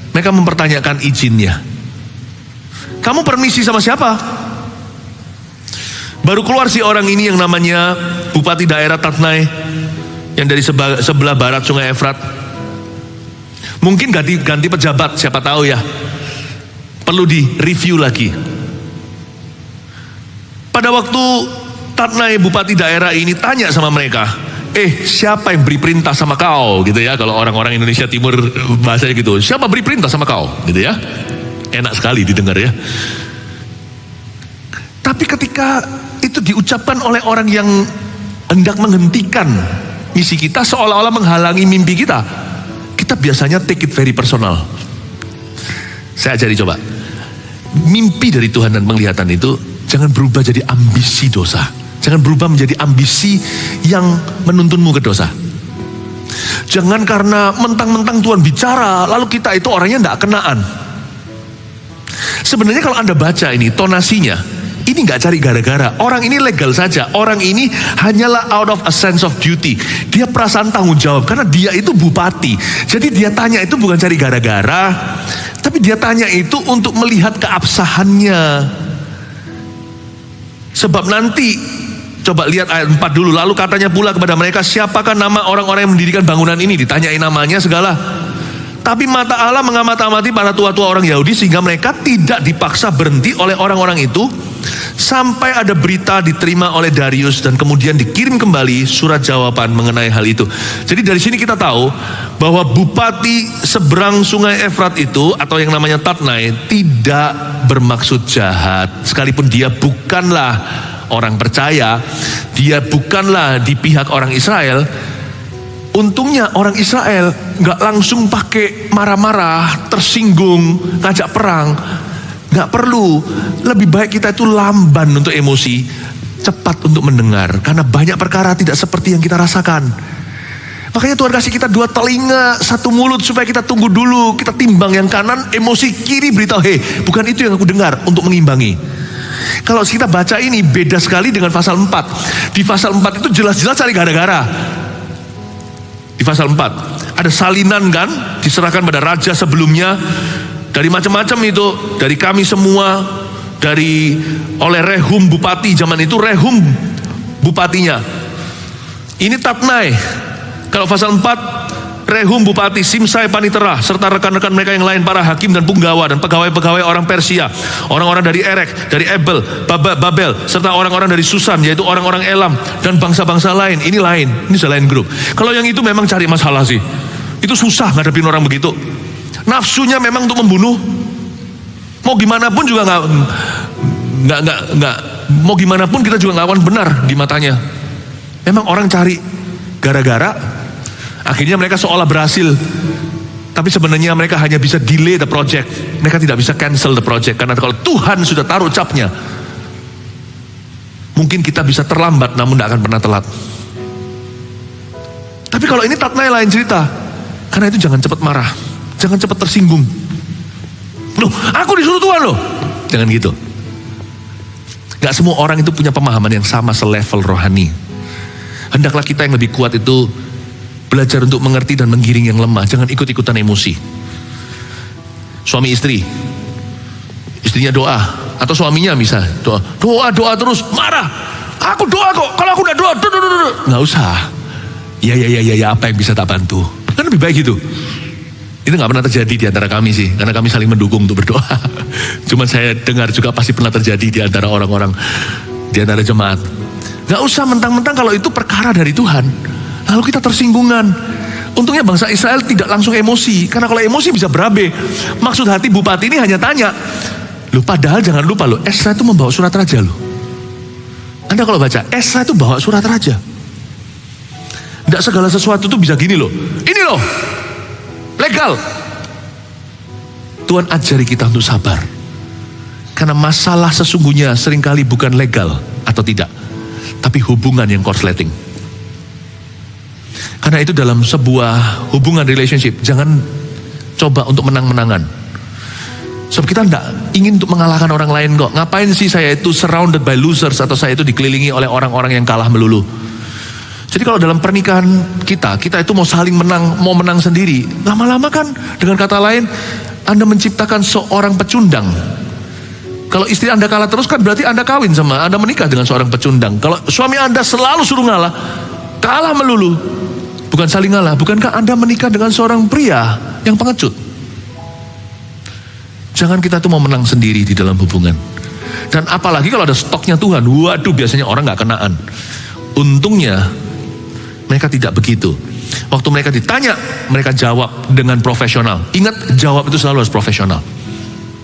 Mereka mempertanyakan izinnya. Kamu permisi sama siapa? Baru keluar si orang ini yang namanya bupati daerah Tatnai, yang dari sebelah barat sungai Efrat. Mungkin ganti pejabat, siapa tahu ya. Perlu di-review lagi. Pada waktu Tatnai bupati daerah ini tanya sama mereka, siapa yang beri perintah sama kau? Gitu ya, kalau orang-orang Indonesia Timur bahasanya gitu. Siapa beri perintah sama kau? Gitu ya. Enak sekali didengar ya. Tapi ketika itu diucapkan oleh orang yang hendak menghentikan misi kita, seolah-olah menghalangi mimpi kita, kita biasanya take it very personal. Saya ajari coba. Mimpi dari Tuhan dan penglihatan itu jangan berubah jadi ambisi dosa. Jangan berubah menjadi ambisi yang menuntunmu ke dosa. Jangan karena mentang-mentang Tuhan bicara, lalu kita itu orangnya tidak kenaan. Sebenarnya kalau Anda baca ini, tonasinya, ini nggak cari gara-gara. Orang ini legal saja. Orang ini hanyalah out of a sense of duty. Dia perasaan tanggung jawab, karena dia itu bupati. Jadi dia tanya itu bukan cari gara-gara, tapi dia tanya itu untuk melihat keabsahannya. Sebab nanti, coba lihat ayat 4 dulu. Lalu katanya pula kepada mereka, siapakah nama orang-orang yang mendirikan bangunan ini? Ditanyain namanya segala. Tapi mata Allah mengamati para tua-tua orang Yahudi, sehingga mereka tidak dipaksa berhenti oleh orang-orang itu, sampai ada berita diterima oleh Darius dan kemudian dikirim kembali surat jawaban mengenai hal itu. Jadi dari sini kita tahu bahwa bupati seberang sungai Efrat itu, atau yang namanya Tatnai, tidak bermaksud jahat. Sekalipun dia bukanlah orang percaya, dia bukanlah di pihak orang Israel. Untungnya orang Israel gak langsung pakai marah-marah, tersinggung, ngajak perang. Gak perlu. Lebih baik kita itu lamban untuk emosi, cepat untuk mendengar, karena banyak perkara tidak seperti yang kita rasakan. Makanya Tuhan kasih kita 2 telinga, 1 mulut, supaya kita tunggu dulu, kita timbang yang kanan, emosi kiri beritahu, bukan itu yang aku dengar, untuk mengimbangi. Kalau kita baca ini beda sekali dengan pasal 4. Di pasal 4 itu jelas-jelas cari gara-gara. Di pasal 4 ada salinan kan, diserahkan pada raja sebelumnya, dari macam-macam itu, dari kami semua, oleh Rehum bupati zaman itu. Rehum bupatinya, ini Tatnai. Kalau pasal 4, Rehum bupati, Simsai panitera, serta rekan-rekan mereka yang lain, para hakim dan punggawa dan pegawai-pegawai orang Persia, orang-orang dari Erek, dari Ebel, Babel, serta orang-orang dari Susan, yaitu orang-orang Elam, dan bangsa-bangsa lain. Ini selain grup. Kalau yang itu memang cari masalah sih. Itu susah ngadepin orang begitu. Nafsunya memang untuk membunuh. Mau gimana pun juga nggak, mau gimana pun kita juga nggak akan benar di matanya. Memang orang cari gara-gara, akhirnya mereka seolah berhasil, tapi sebenarnya mereka hanya bisa delay the project. Mereka tidak bisa cancel the project, karena kalau Tuhan sudah taruh capnya, mungkin kita bisa terlambat namun tidak akan pernah telat. Tapi kalau ini Tatnai lain cerita. Karena itu jangan cepat marah, jangan cepat tersinggung. Loh, aku disuruh Tuhan loh. Jangan gitu. Gak semua orang itu punya pemahaman yang sama selevel rohani. Hendaklah kita yang lebih kuat itu belajar untuk mengerti dan menggiring yang lemah. Jangan ikut-ikutan emosi. Suami istri, istrinya doa, atau suaminya bisa doa terus, marah. Aku doa kok, kalau aku udah doa, nggak usah. Ya, apa yang bisa tak bantu? Kan lebih baik gitu. Itu nggak pernah terjadi di antara kami sih, karena kami saling mendukung untuk berdoa. Cuman saya dengar juga pasti pernah terjadi di antara orang-orang, di antara jemaat. Nggak usah mentang-mentang kalau itu perkara dari Tuhan, lalu kita tersinggungan. Untungnya bangsa Israel tidak langsung emosi, karena kalau emosi bisa berabe. Maksud hati bupati ini hanya tanya, loh padahal jangan lupa loh, Esra itu membawa surat raja loh. Anda kalau baca, Esra itu bawa surat raja. Tidak segala sesuatu itu bisa gini loh. Ini loh, legal. Tuhan ajari kita untuk sabar. Karena masalah sesungguhnya seringkali bukan legal atau tidak, tapi hubungan yang korsleting. Karena itu dalam sebuah hubungan relationship, jangan coba untuk menang-menangan. Sebab kita tidak ingin untuk mengalahkan orang lain kok. Ngapain sih saya itu surrounded by losers, atau saya itu dikelilingi oleh orang-orang yang kalah melulu. Jadi kalau dalam pernikahan kita itu mau saling menang, mau menang sendiri. Lama-lama kan dengan kata lain, Anda menciptakan seorang pecundang. Kalau istri Anda kalah terus kan berarti Anda kawin sama, Anda menikah dengan seorang pecundang. Kalau suami Anda selalu suruh ngalah, kalah melulu, bukan saling ngalah. Bukankah Anda menikah dengan seorang pria yang pengecut? Jangan kita tuh mau menang sendiri di dalam hubungan. Dan apalagi kalau ada stoknya Tuhan, waduh biasanya orang gak kenaan. Untungnya mereka tidak begitu. Waktu mereka ditanya, mereka jawab dengan profesional. Ingat, jawab itu selalu harus profesional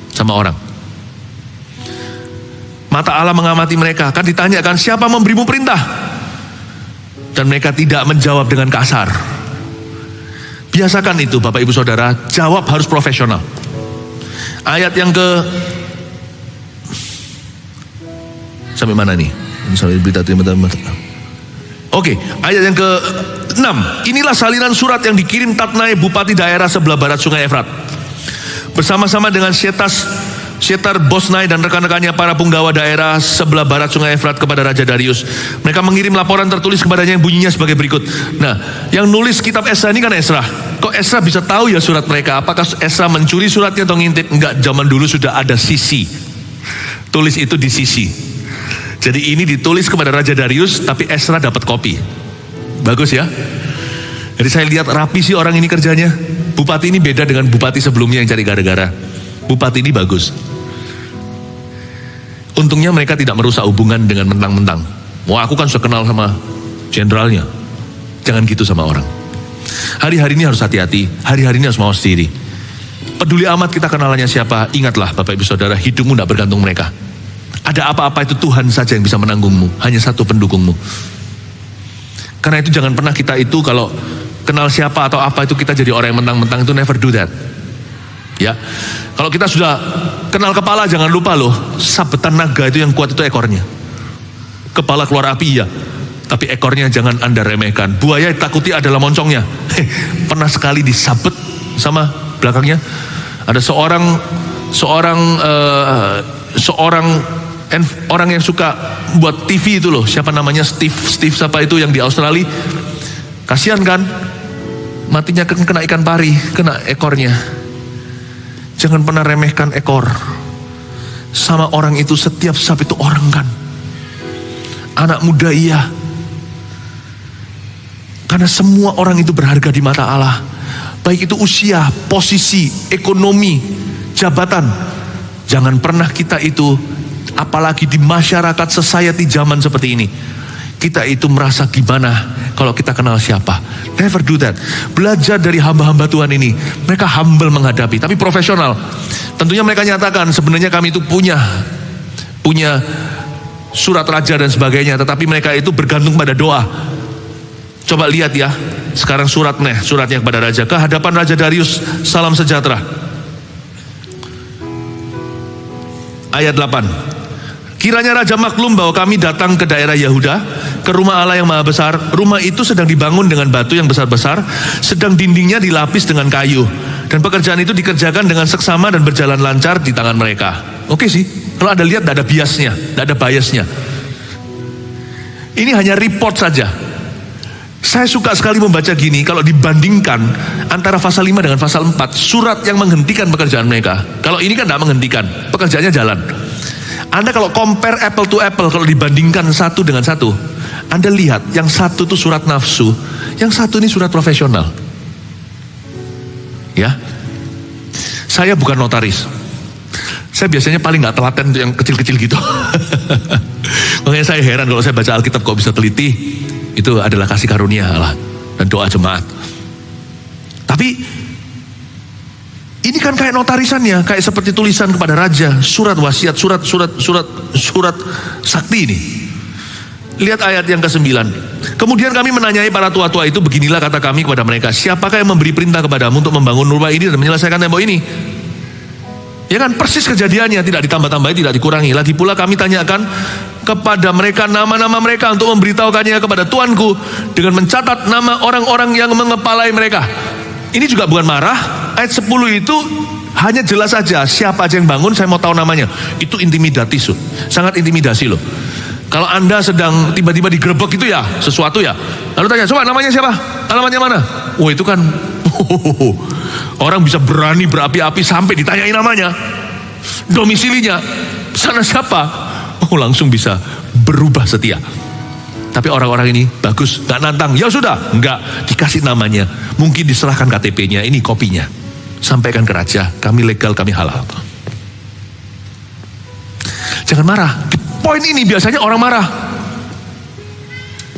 sama orang. Mata Allah mengamati mereka. Kan ditanyakan, siapa memberimu perintah? Dan mereka tidak menjawab dengan kasar. Biasakan itu Bapak Ibu Saudara, jawab harus profesional. Ayat yang sampai mana nih? Sampai berita terima. Oke, ayat yang ke-6. Inilah salinan surat yang dikirim Tatnai, bupati daerah sebelah barat sungai Efrat, bersama-sama dengan Setar Bosnai dan rekan-rekannya para punggawa daerah sebelah barat sungai Efrat kepada Raja Darius. Mereka mengirim laporan tertulis kepadanya yang bunyinya sebagai berikut. Nah, yang nulis kitab Esra ini kan Esra. Kok Esra bisa tahu ya surat mereka? Apakah Esra mencuri suratnya atau ngintip? Enggak, zaman dulu sudah ada sisi. Tulis itu di sisi. Jadi ini ditulis kepada Raja Darius, tapi Esra dapat kopi. Bagus ya. Jadi saya lihat rapi sih orang ini kerjanya. Bupati ini beda dengan bupati sebelumnya yang cari gara-gara. Bupati ini bagus. Untungnya mereka tidak merusak hubungan dengan mentang-mentang. Wah, aku kan sudah kenal sama jenderalnya. Jangan gitu sama orang. Hari-hari ini harus hati-hati. Hari-hari ini harus mawas diri. Peduli amat kita kenalannya siapa. Ingatlah Bapak Ibu Saudara, hidupmu tidak bergantung mereka. Ada apa-apa itu Tuhan saja yang bisa menanggungmu. Hanya satu pendukungmu. Karena itu jangan pernah kita itu kalau kenal siapa atau apa itu kita jadi orang yang mentang-mentang, itu never do that. Ya, kalau kita sudah kenal kepala, jangan lupa loh, sabetan naga itu yang kuat itu ekornya. Kepala keluar api ya, tapi ekornya jangan Anda remehkan. Buaya takuti adalah moncongnya. Pernah sekali disabet sama belakangnya. Ada orang yang suka buat TV itu loh, siapa namanya, Steve siapa itu yang di Australia. Kasihan kan, matinya kena ikan pari, kena ekornya. Jangan pernah remehkan ekor. Sama orang itu, setiap saat itu orang kan. Anak muda iya. Karena semua orang itu berharga di mata Allah. Baik itu usia, posisi, ekonomi, jabatan. Jangan pernah kita itu, apalagi di masyarakat society zaman seperti ini, kita itu merasa gimana kalau kita kenal siapa. Never do that. Belajar dari hamba-hamba Tuhan ini. Mereka humble menghadapi, tapi profesional. Tentunya mereka nyatakan sebenarnya kami itu punya surat raja dan sebagainya, tetapi mereka itu bergantung pada doa. Coba lihat ya, sekarang suratnya kepada raja. Ke hadapan Raja Darius, salam sejahtera. Ayat 8. Kiranya raja maklum bahwa kami datang ke daerah Yehuda, ke rumah Allah yang maha besar. Rumah itu sedang dibangun dengan batu yang besar-besar, sedang dindingnya dilapis dengan kayu. Dan pekerjaan itu dikerjakan dengan seksama dan berjalan lancar di tangan mereka. Oke sih, kalau Anda lihat tidak ada biasnya, tidak ada biasnya. Ini hanya report saja. Saya suka sekali membaca gini, kalau dibandingkan antara pasal 5 dengan pasal 4, surat yang menghentikan pekerjaan mereka. Kalau ini kan tidak menghentikan, pekerjaannya jalan. Anda kalau compare apple to apple, kalau dibandingkan satu dengan satu, Anda lihat yang satu itu surat nafsu, yang satu ini surat profesional. Ya, saya bukan notaris. Saya biasanya paling nggak telaten untuk yang kecil-kecil gitu. Makanya saya heran kalau saya baca Alkitab kok bisa teliti. Itu adalah kasih karunia Allah dan doa jemaat. Tapi ini kan kayak notarisannya, kayak seperti tulisan kepada raja, surat wasiat, surat sakti ini. Lihat ayat yang ke-9. Kemudian kami menanyai para tua-tua itu, beginilah kata kami kepada mereka, siapakah yang memberi perintah kepadamu untuk membangun rumah ini dan menyelesaikan tembok ini? Ya kan, persis kejadiannya, tidak ditambah-tambahi, tidak dikurangi. Lagi pula kami tanyakan kepada mereka nama-nama mereka untuk memberitahukannya kepada tuanku dengan mencatat nama orang-orang yang mengepalai mereka. Ini juga bukan marah. Ayat 10 itu hanya jelas saja siapa aja yang bangun, saya mau tahu namanya. Itu intimidatif, sangat intimidasi loh. Kalau Anda sedang tiba-tiba digerebek itu ya sesuatu ya, lalu tanya, coba namanya siapa, alamatnya mana? Oh itu kan orang bisa berani berapi-api sampai ditanyain namanya, domisilinya, sana siapa. Oh langsung bisa berubah setia. Tapi orang-orang ini bagus, gak nantang. Ya sudah, enggak, dikasih namanya. Mungkin diserahkan KTP-nya, ini kopinya. Sampaikan ke raja, kami legal, kami halal. Jangan marah. Di poin ini biasanya orang marah.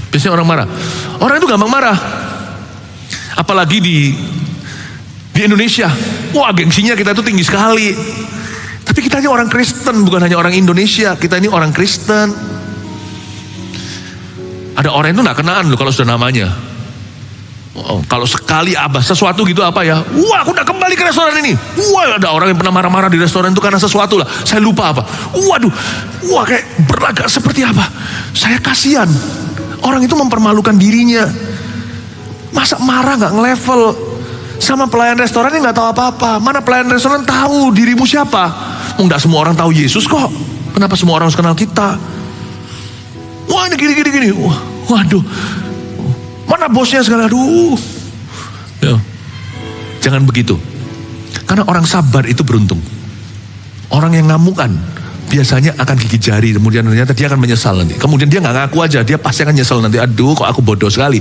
Biasanya orang marah. Orang itu gampang marah. Apalagi di Indonesia. Wah, gengsinya kita itu tinggi sekali. Tapi kita ini orang Kristen, bukan hanya orang Indonesia. Kita ini orang Kristen. Ada orang itu gak kenaan loh kalau sudah namanya. Oh, kalau sekali abah sesuatu gitu apa ya, wah aku udah kembali ke restoran ini. Wah ada orang yang pernah marah-marah di restoran itu karena sesuatu lah, saya lupa apa. Waduh, wah kayak berlagak seperti apa. Saya kasihan, orang itu mempermalukan dirinya. Masa marah gak ngelevel sama pelayan restoran yang gak tahu apa-apa. Mana pelayan restoran tahu dirimu siapa. Enggak semua orang tahu Yesus kok. Kenapa semua orang harus kenal kita? Wah ini gini. Waduh, mana bosnya sekarang? Aduh. Ya. Jangan begitu. Karena orang sabar itu beruntung. Orang yang ngamukan biasanya akan gigit jari. Kemudian ternyata dia akan menyesal nanti. Kemudian dia gak ngaku aja. Dia pasti akan nyesal nanti. Aduh kok aku bodoh sekali.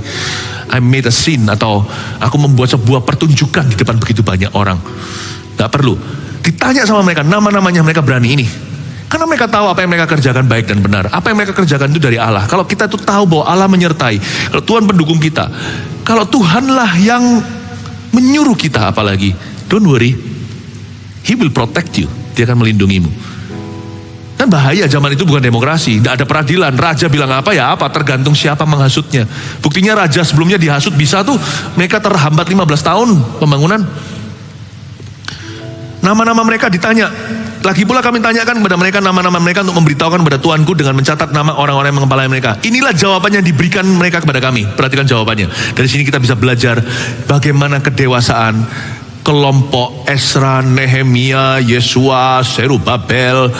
I made a sin. Atau aku membuat sebuah pertunjukan di depan begitu banyak orang. Gak perlu. Ditanya sama mereka, nama-namanya mereka berani ini. Karena mereka tahu apa yang mereka kerjakan baik dan benar. Apa yang mereka kerjakan itu dari Allah. Kalau kita tuh tahu bahwa Allah menyertai. Kalau Tuhan pendukung kita. Kalau Tuhanlah yang menyuruh kita apalagi. Don't worry. He will protect you. Dia akan melindungimu. Dan bahaya zaman itu bukan demokrasi. Tidak ada peradilan. Raja bilang apa ya apa. Tergantung siapa menghasutnya. Buktinya raja sebelumnya dihasut bisa tuh. Mereka terhambat 15 tahun pembangunan. Nama-nama mereka ditanya. Lagi pula kami tanyakan kepada mereka nama-nama mereka untuk memberitahukan kepada Tuanku dengan mencatat nama orang-orang yang mengepalai mereka. Inilah jawabannya yang diberikan mereka kepada kami. Perhatikan jawabannya. Dari sini kita bisa belajar bagaimana kedewasaan kelompok Esra, Nehemia, Yesua, Serubabel,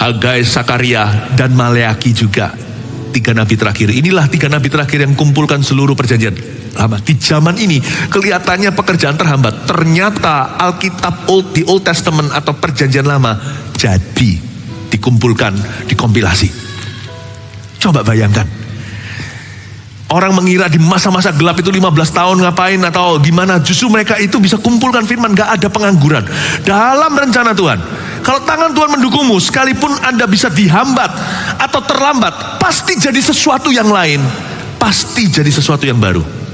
Hagai, Sakaria, dan Maleaki juga. 3 nabi terakhir. Inilah 3 nabi terakhir yang kumpulkan seluruh perjanjian lama. Di zaman ini kelihatannya pekerjaan terhambat. Ternyata Alkitab di Old Testament atau perjanjian lama jadi dikumpulkan, dikompilasi. Coba bayangkan. Orang mengira di masa-masa gelap itu 15 tahun ngapain atau gimana. Justru mereka itu bisa kumpulkan firman, gak ada pengangguran. Dalam rencana Tuhan. Kalau tangan Tuhan mendukungmu, sekalipun Anda bisa dihambat atau terlambat, pasti jadi sesuatu yang lain. Pasti jadi sesuatu yang baru.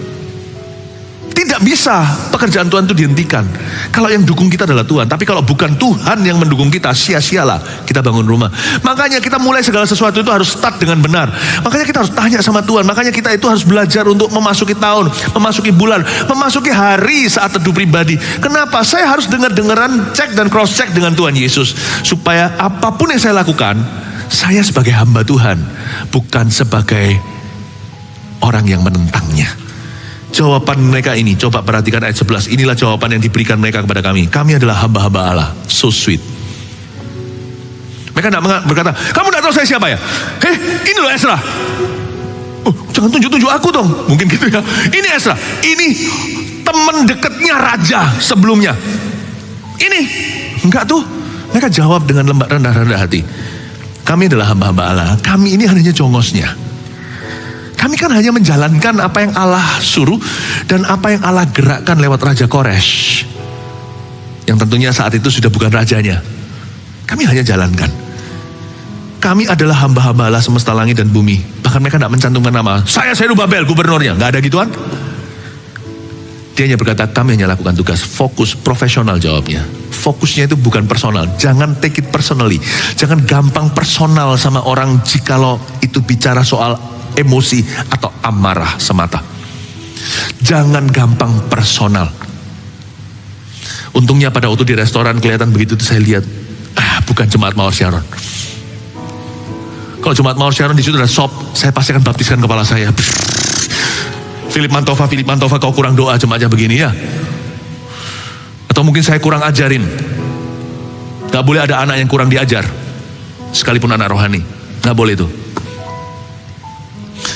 Tidak bisa pekerjaan Tuhan itu dihentikan. Kalau yang dukung kita adalah Tuhan. Tapi kalau bukan Tuhan yang mendukung kita, sia-sialah kita bangun rumah. Makanya kita mulai segala sesuatu itu harus start dengan benar. Makanya kita harus tanya sama Tuhan. Makanya kita itu harus belajar untuk memasuki tahun, memasuki bulan, memasuki hari saat teduh pribadi. Kenapa? Saya harus dengar-dengaran, cek dan cross check dengan Tuhan Yesus. Supaya apapun yang saya lakukan, saya sebagai hamba Tuhan, bukan sebagai orang yang menentangnya. Jawaban mereka ini, coba perhatikan ayat 11. Inilah jawaban yang diberikan mereka kepada kami. Kami adalah hamba-hamba Allah. So sweet. Mereka tidak berkata, kamu tidak tahu saya siapa ya? Ini loh Ezra. Oh, jangan tunjuk-tunjuk aku dong. Mungkin gitu ya. Ini Ezra. Ini teman dekatnya raja sebelumnya. Ini. Enggak tuh. Mereka jawab dengan lembut rendah-rendah hati. Kami adalah hamba-hamba Allah. Kami ini hanya jongosnya. Kami kan hanya menjalankan apa yang Allah suruh dan apa yang Allah gerakkan lewat Raja Koresh. Yang tentunya saat itu sudah bukan rajanya. Kami hanya jalankan. Kami adalah hamba-hamba Allah semesta langit dan bumi. Bahkan mereka tidak mencantumkan nama. Saya Zerubabel, gubernurnya. Gak ada gituan. Dia hanya berkata, kami hanya lakukan tugas. Fokus, profesional jawabnya. Fokusnya itu bukan personal. Jangan take it personally. Jangan gampang personal sama orang jikalau itu bicara soal emosi atau amarah semata. Jangan gampang personal. Untungnya pada waktu di restoran kelihatan begitu itu saya lihat, bukan jemaat Mawar Sharon. Kalau jemaat Mawar Sharon di situ ada sop, saya pasti akan baptiskan kepala saya. Philip Mantova, kau kurang doa jemaatnya begini ya. Atau mungkin saya kurang ajarin. Gak boleh ada anak yang kurang diajar, sekalipun anak rohani. Gak boleh itu.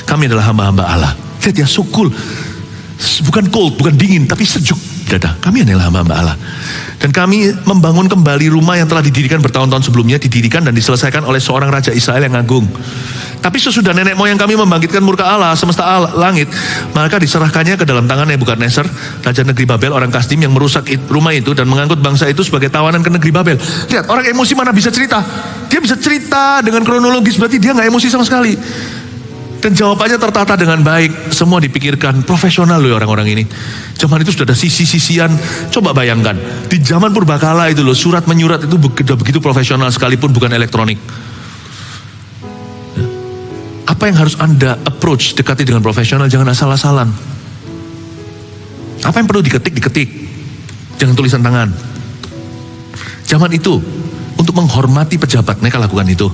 Kami adalah hamba-hamba Allah. Lihat ya, so cool. Bukan cold, bukan dingin, tapi sejuk dada. Kami adalah hamba-hamba Allah. Dan kami membangun kembali rumah yang telah didirikan bertahun-tahun sebelumnya, didirikan dan diselesaikan oleh seorang raja Israel yang agung. Tapi sesudah nenek moyang kami membangkitkan murka Allah, semesta langit, maka diserahkannya ke dalam tangan Nebukadnezar, raja negeri Babel, orang Kasdim yang merusak rumah itu dan mengangkut bangsa itu sebagai tawanan ke negeri Babel. Lihat, orang emosi mana bisa cerita? Dia bisa cerita dengan kronologis, berarti dia gak emosi sama sekali. Dan jawabannya tertata dengan baik. Semua dipikirkan. Profesional loh orang-orang ini. Zaman itu sudah ada sisi-sisian. Coba bayangkan. Di zaman purbakala itu loh. Surat menyurat itu sudah begitu profesional. Sekalipun bukan elektronik. Apa yang harus Anda approach? Dekati dengan profesional. Jangan asal-asalan. Apa yang perlu diketik. Jangan tulisan tangan. Zaman itu. Untuk menghormati pejabat. Mereka lakukan itu.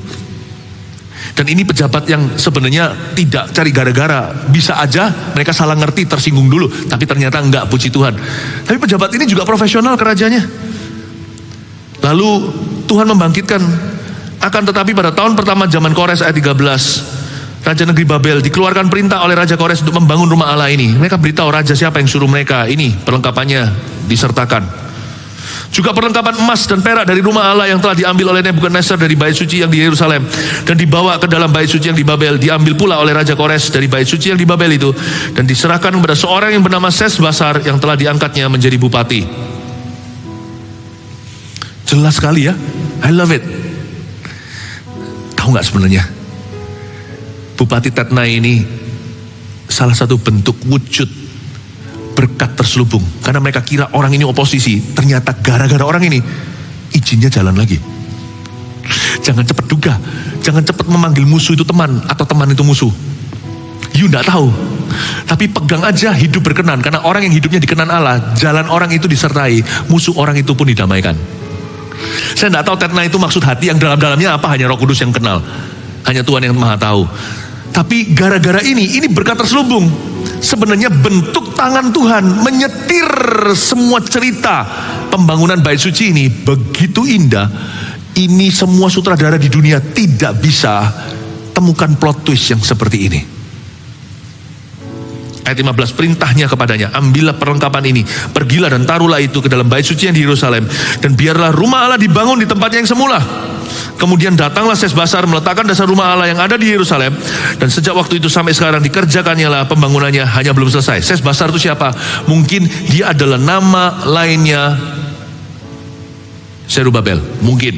Dan ini pejabat yang sebenarnya tidak cari gara-gara. Bisa aja mereka salah ngerti, tersinggung dulu. Tapi ternyata enggak, puji Tuhan. Tapi pejabat ini juga profesional ke rajanya. Lalu Tuhan membangkitkan. Akan tetapi pada tahun pertama zaman Kores ayat 13. Raja negeri Babel dikeluarkan perintah oleh Raja Kores untuk membangun rumah Allah ini. Mereka beritahu raja siapa yang suruh mereka. Ini perlengkapannya disertakan. Juga perlengkapan emas dan perak dari rumah Allah yang telah diambil oleh Nebukadnezar dari bait suci yang di Yerusalem dan dibawa ke dalam bait suci yang di Babel, diambil pula oleh Raja Kores dari bait suci yang di Babel itu dan diserahkan kepada seorang yang bernama Sesbasar yang telah diangkatnya menjadi bupati. Jelas sekali ya, I love it. Tahu nggak sebenarnya Bupati Tatnai ini salah satu bentuk wujud berkat terselubung. Karena mereka kira orang ini oposisi. Ternyata gara-gara orang ini izinnya jalan lagi. Jangan cepat duga. Jangan cepat memanggil musuh itu teman atau teman itu musuh. You tidak tahu. Tapi pegang aja hidup berkenan. Karena orang yang hidupnya dikenan Allah, jalan orang itu disertai, musuh orang itu pun didamaikan. Saya tidak tahu Tatnai itu maksud hati yang dalam-dalamnya apa, hanya Roh Kudus yang kenal. Hanya Tuhan yang maha tahu. Tapi gara-gara ini berkat terselubung. Sebenarnya bentuk tangan Tuhan menyetir semua cerita pembangunan bait suci ini begitu indah. Ini semua sutradara di dunia tidak bisa temukan plot twist yang seperti ini. Ayat 15, perintahnya kepadanya, ambillah perlengkapan ini, pergilah dan taruhlah itu ke dalam bait suci yang di Yerusalem, dan biarlah rumah Allah dibangun di tempatnya yang semula. Kemudian datanglah Sesbasar meletakkan dasar rumah Allah yang ada di Yerusalem. Dan sejak waktu itu sampai sekarang dikerjakannya lah pembangunannya, hanya belum selesai. Sesbasar itu siapa? Mungkin dia adalah nama lainnya Zerubabel. Mungkin.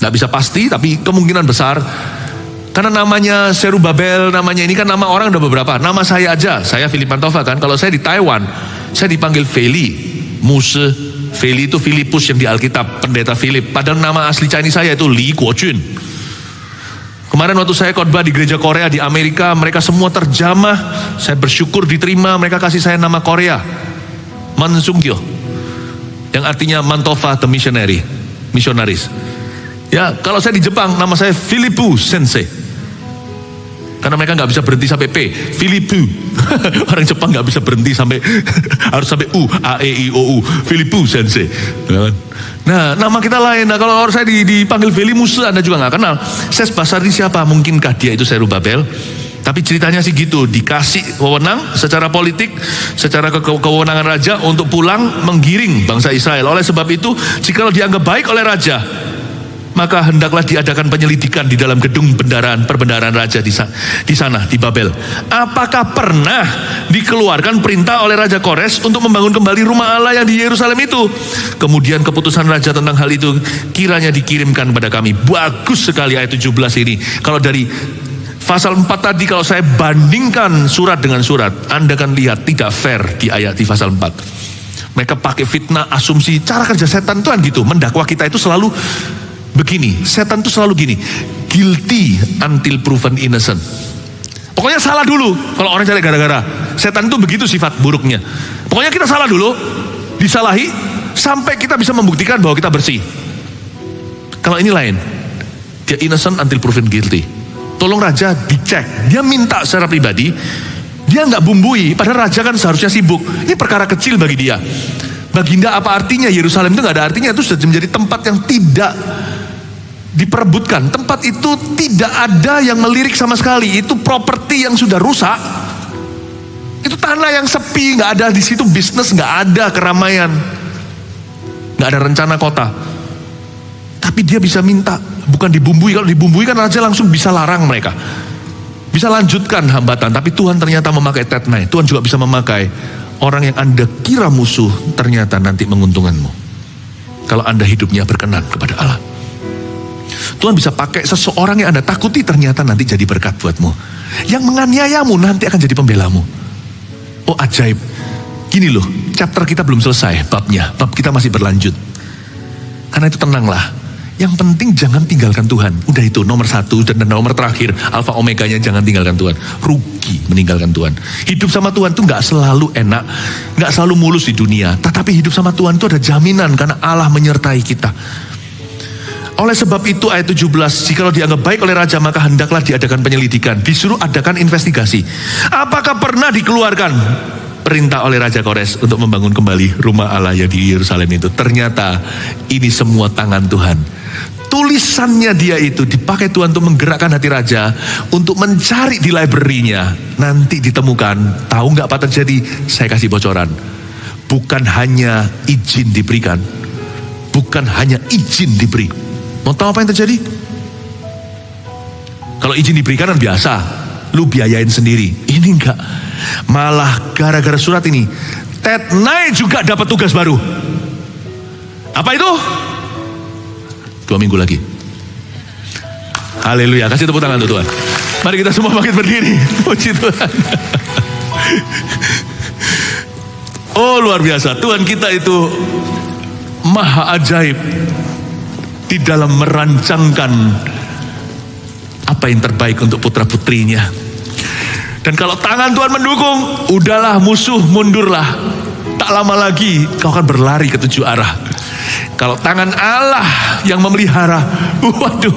Tidak bisa pasti, tapi kemungkinan besar. Karena namanya Zerubabel, namanya ini kan nama orang udah beberapa. Nama saya aja, saya Philip Mantova kan. Kalau saya di Taiwan, saya dipanggil Feli, Muse. Feli itu Filipus yang di Alkitab, pendeta Philip. Padahal nama asli Chinese saya itu Li Guojun. Kemarin waktu saya khotbah di gereja Korea di Amerika, mereka semua terjamah. Saya bersyukur diterima, mereka kasih saya nama Korea, Man Sung-kyo, yang artinya Mantova the Missionary, misionaris. Ya, kalau saya di Jepang, nama saya Philippu Sensei. Karena mereka nggak bisa berhenti sampai P, Philippu. Orang Jepang nggak bisa berhenti sampai harus sampai U, A, E, I, O, U. Philippu Sensei. Nah, nama kita lain. Nah, kalau saya dipanggil Feli Musa, Anda juga nggak kenal. Sesbasar ini siapa? Mungkinkah dia itu Zerubabel? Tapi ceritanya sih gitu, dikasih wewenang secara politik, secara kewenangan raja untuk pulang menggiring bangsa Israel. Oleh sebab itu, jikalau dianggap baik oleh raja, maka hendaklah diadakan penyelidikan di dalam gedung perbendaharaan raja di sana di Babel. Apakah pernah dikeluarkan perintah oleh Raja Kores untuk membangun kembali rumah Allah yang di Yerusalem itu? Kemudian keputusan raja tentang hal itu kiranya dikirimkan kepada kami. Bagus sekali ayat 17 ini. Kalau dari pasal 4 tadi, kalau saya bandingkan surat dengan surat, Anda akan lihat tidak fair di ayat di pasal 4. Mereka pakai fitnah, asumsi. Cara kerja setan itu kan gitu, mendakwa kita itu selalu begini, setan tuh selalu gini, guilty until proven innocent. Pokoknya salah dulu. Kalau orang cari gara-gara, setan tuh begitu sifat buruknya. Pokoknya kita salah dulu, disalahi sampai kita bisa membuktikan bahwa kita bersih. Kalau ini lain, dia innocent until proven guilty. Tolong raja dicek, dia minta secara pribadi, dia nggak bumbui. Padahal raja kan seharusnya sibuk. Ini perkara kecil bagi dia. Baginda apa artinya? Yerusalem itu nggak ada artinya. Itu sudah menjadi tempat yang tidak diperebutkan. Tempat itu tidak ada yang melirik sama sekali. Itu properti yang sudah rusak. Itu tanah yang sepi, nggak ada di situ bisnis, nggak ada keramaian, nggak ada rencana kota. Tapi dia bisa minta, bukan dibumbui. Kalau dibumbui kan raja langsung bisa larang mereka, bisa lanjutkan hambatan. Tapi Tuhan ternyata memakai tetnai. Tuhan juga bisa memakai orang yang Anda kira musuh, ternyata nanti menguntungkanmu. Kalau Anda hidupnya berkenan kepada Allah. Tuhan bisa pakai seseorang yang Anda takuti, ternyata nanti jadi berkat buatmu. Yang menganiayamu nanti akan jadi pembelamu. Oh ajaib. Gini loh, chapter kita belum selesai babnya. Bab kita masih berlanjut. Karena itu tenanglah. Yang penting jangan tinggalkan Tuhan. Udah itu nomor 1 dan nomor terakhir. Alfa Omeganya jangan tinggalkan Tuhan. Rugi meninggalkan Tuhan. Hidup sama Tuhan itu gak selalu enak, gak selalu mulus di dunia. Tetapi hidup sama Tuhan itu ada jaminan karena Allah menyertai kita. Oleh sebab itu ayat 17, jikalau dianggap baik oleh raja, maka hendaklah diadakan penyelidikan. Disuruh adakan investigasi. Apakah pernah dikeluarkan perintah oleh Raja Kores untuk membangun kembali rumah Allah yang di Yerusalem itu? Ternyata ini semua tangan Tuhan. Tulisannya dia itu dipakai Tuhan untuk menggerakkan hati raja untuk mencari di library-nya. Nanti ditemukan. Tahu nggak apa terjadi? Saya kasih bocoran. Bukan hanya izin diberikan, bukan hanya izin diberi. Mau tahu apa yang terjadi? Kalau izin diberikan kan biasa, lu biayain sendiri. Ini enggak. Malah gara-gara surat ini, Tetnai juga dapat tugas baru. Apa itu? 2 minggu lagi. Haleluya, kasih tepuk tangan untuk Tuhan. Mari kita semua bangkit berdiri. Puji Tuhan. Oh luar biasa, Tuhan kita itu maha ajaib di dalam merancangkan apa yang terbaik untuk putra putrinya. Dan kalau tangan Tuhan mendukung, udahlah musuh mundurlah. Tak lama lagi kau akan berlari ke 7 arah. Kalau tangan Allah yang memelihara, waduh.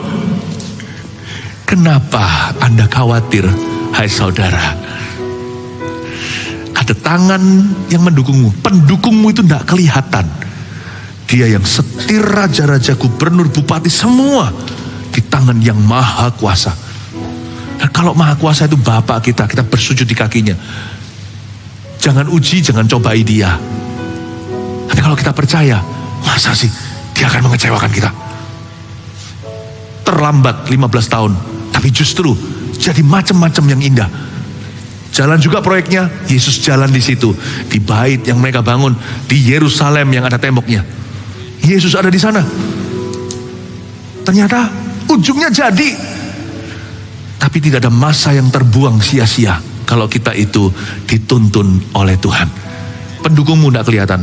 Kenapa Anda khawatir, hai saudara? Ada tangan yang mendukungmu. Pendukungmu itu tidak kelihatan. Dia yang setir raja-raja, gubernur, bupati, semua di tangan yang maha kuasa. Dan kalau maha kuasa itu Bapak kita, kita bersujud di kakinya. Jangan uji, jangan cobai dia. Tapi kalau kita percaya, masa sih dia akan mengecewakan kita? terlambat 15 tahun. Tapi justru jadi macam-macam yang indah. Jalan juga proyeknya, Yesus jalan di situ. Di bait yang mereka bangun, di Yerusalem yang ada temboknya. Yesus ada di sana. Ternyata ujungnya jadi. Tapi tidak ada masa yang terbuang sia-sia kalau kita itu dituntun oleh Tuhan. Pendukungmu tidak kelihatan.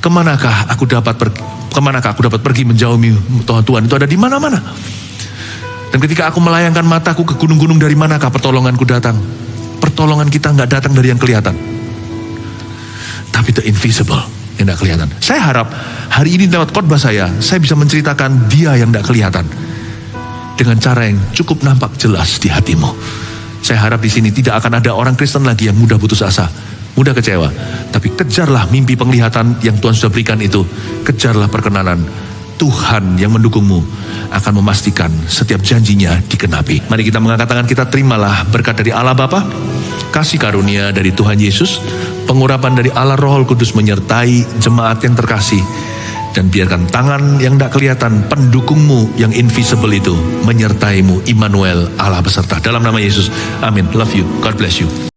Kemanakah aku dapat pergi menjauhi Tuhan itu ada di mana-mana. Dan ketika aku melayangkan mataku ke gunung-gunung, dari manakah pertolonganku datang? Pertolongan kita nggak datang dari yang kelihatan, tapi the invisible yang tidak kelihatan. Saya harap hari ini lewat khotbah saya bisa menceritakan Dia yang tidak kelihatan dengan cara yang cukup nampak jelas di hatimu. Saya harap di sini tidak akan ada orang Kristen lagi yang mudah putus asa, mudah kecewa. Tapi kejarlah mimpi penglihatan yang Tuhan sudah berikan itu. Kejarlah perkenanan. Tuhan yang mendukungmu akan memastikan setiap janjinya dikenapi. Mari kita mengangkat tangan kita, terimalah berkat dari Allah Bapa, kasih karunia dari Tuhan Yesus, pengurapan dari Allah Roh Kudus menyertai jemaat yang terkasih. Dan biarkan tangan yang tidak kelihatan, pendukungmu yang invisible itu menyertaimu, Immanuel, Allah beserta. Dalam nama Yesus, amin. Love you, God bless you.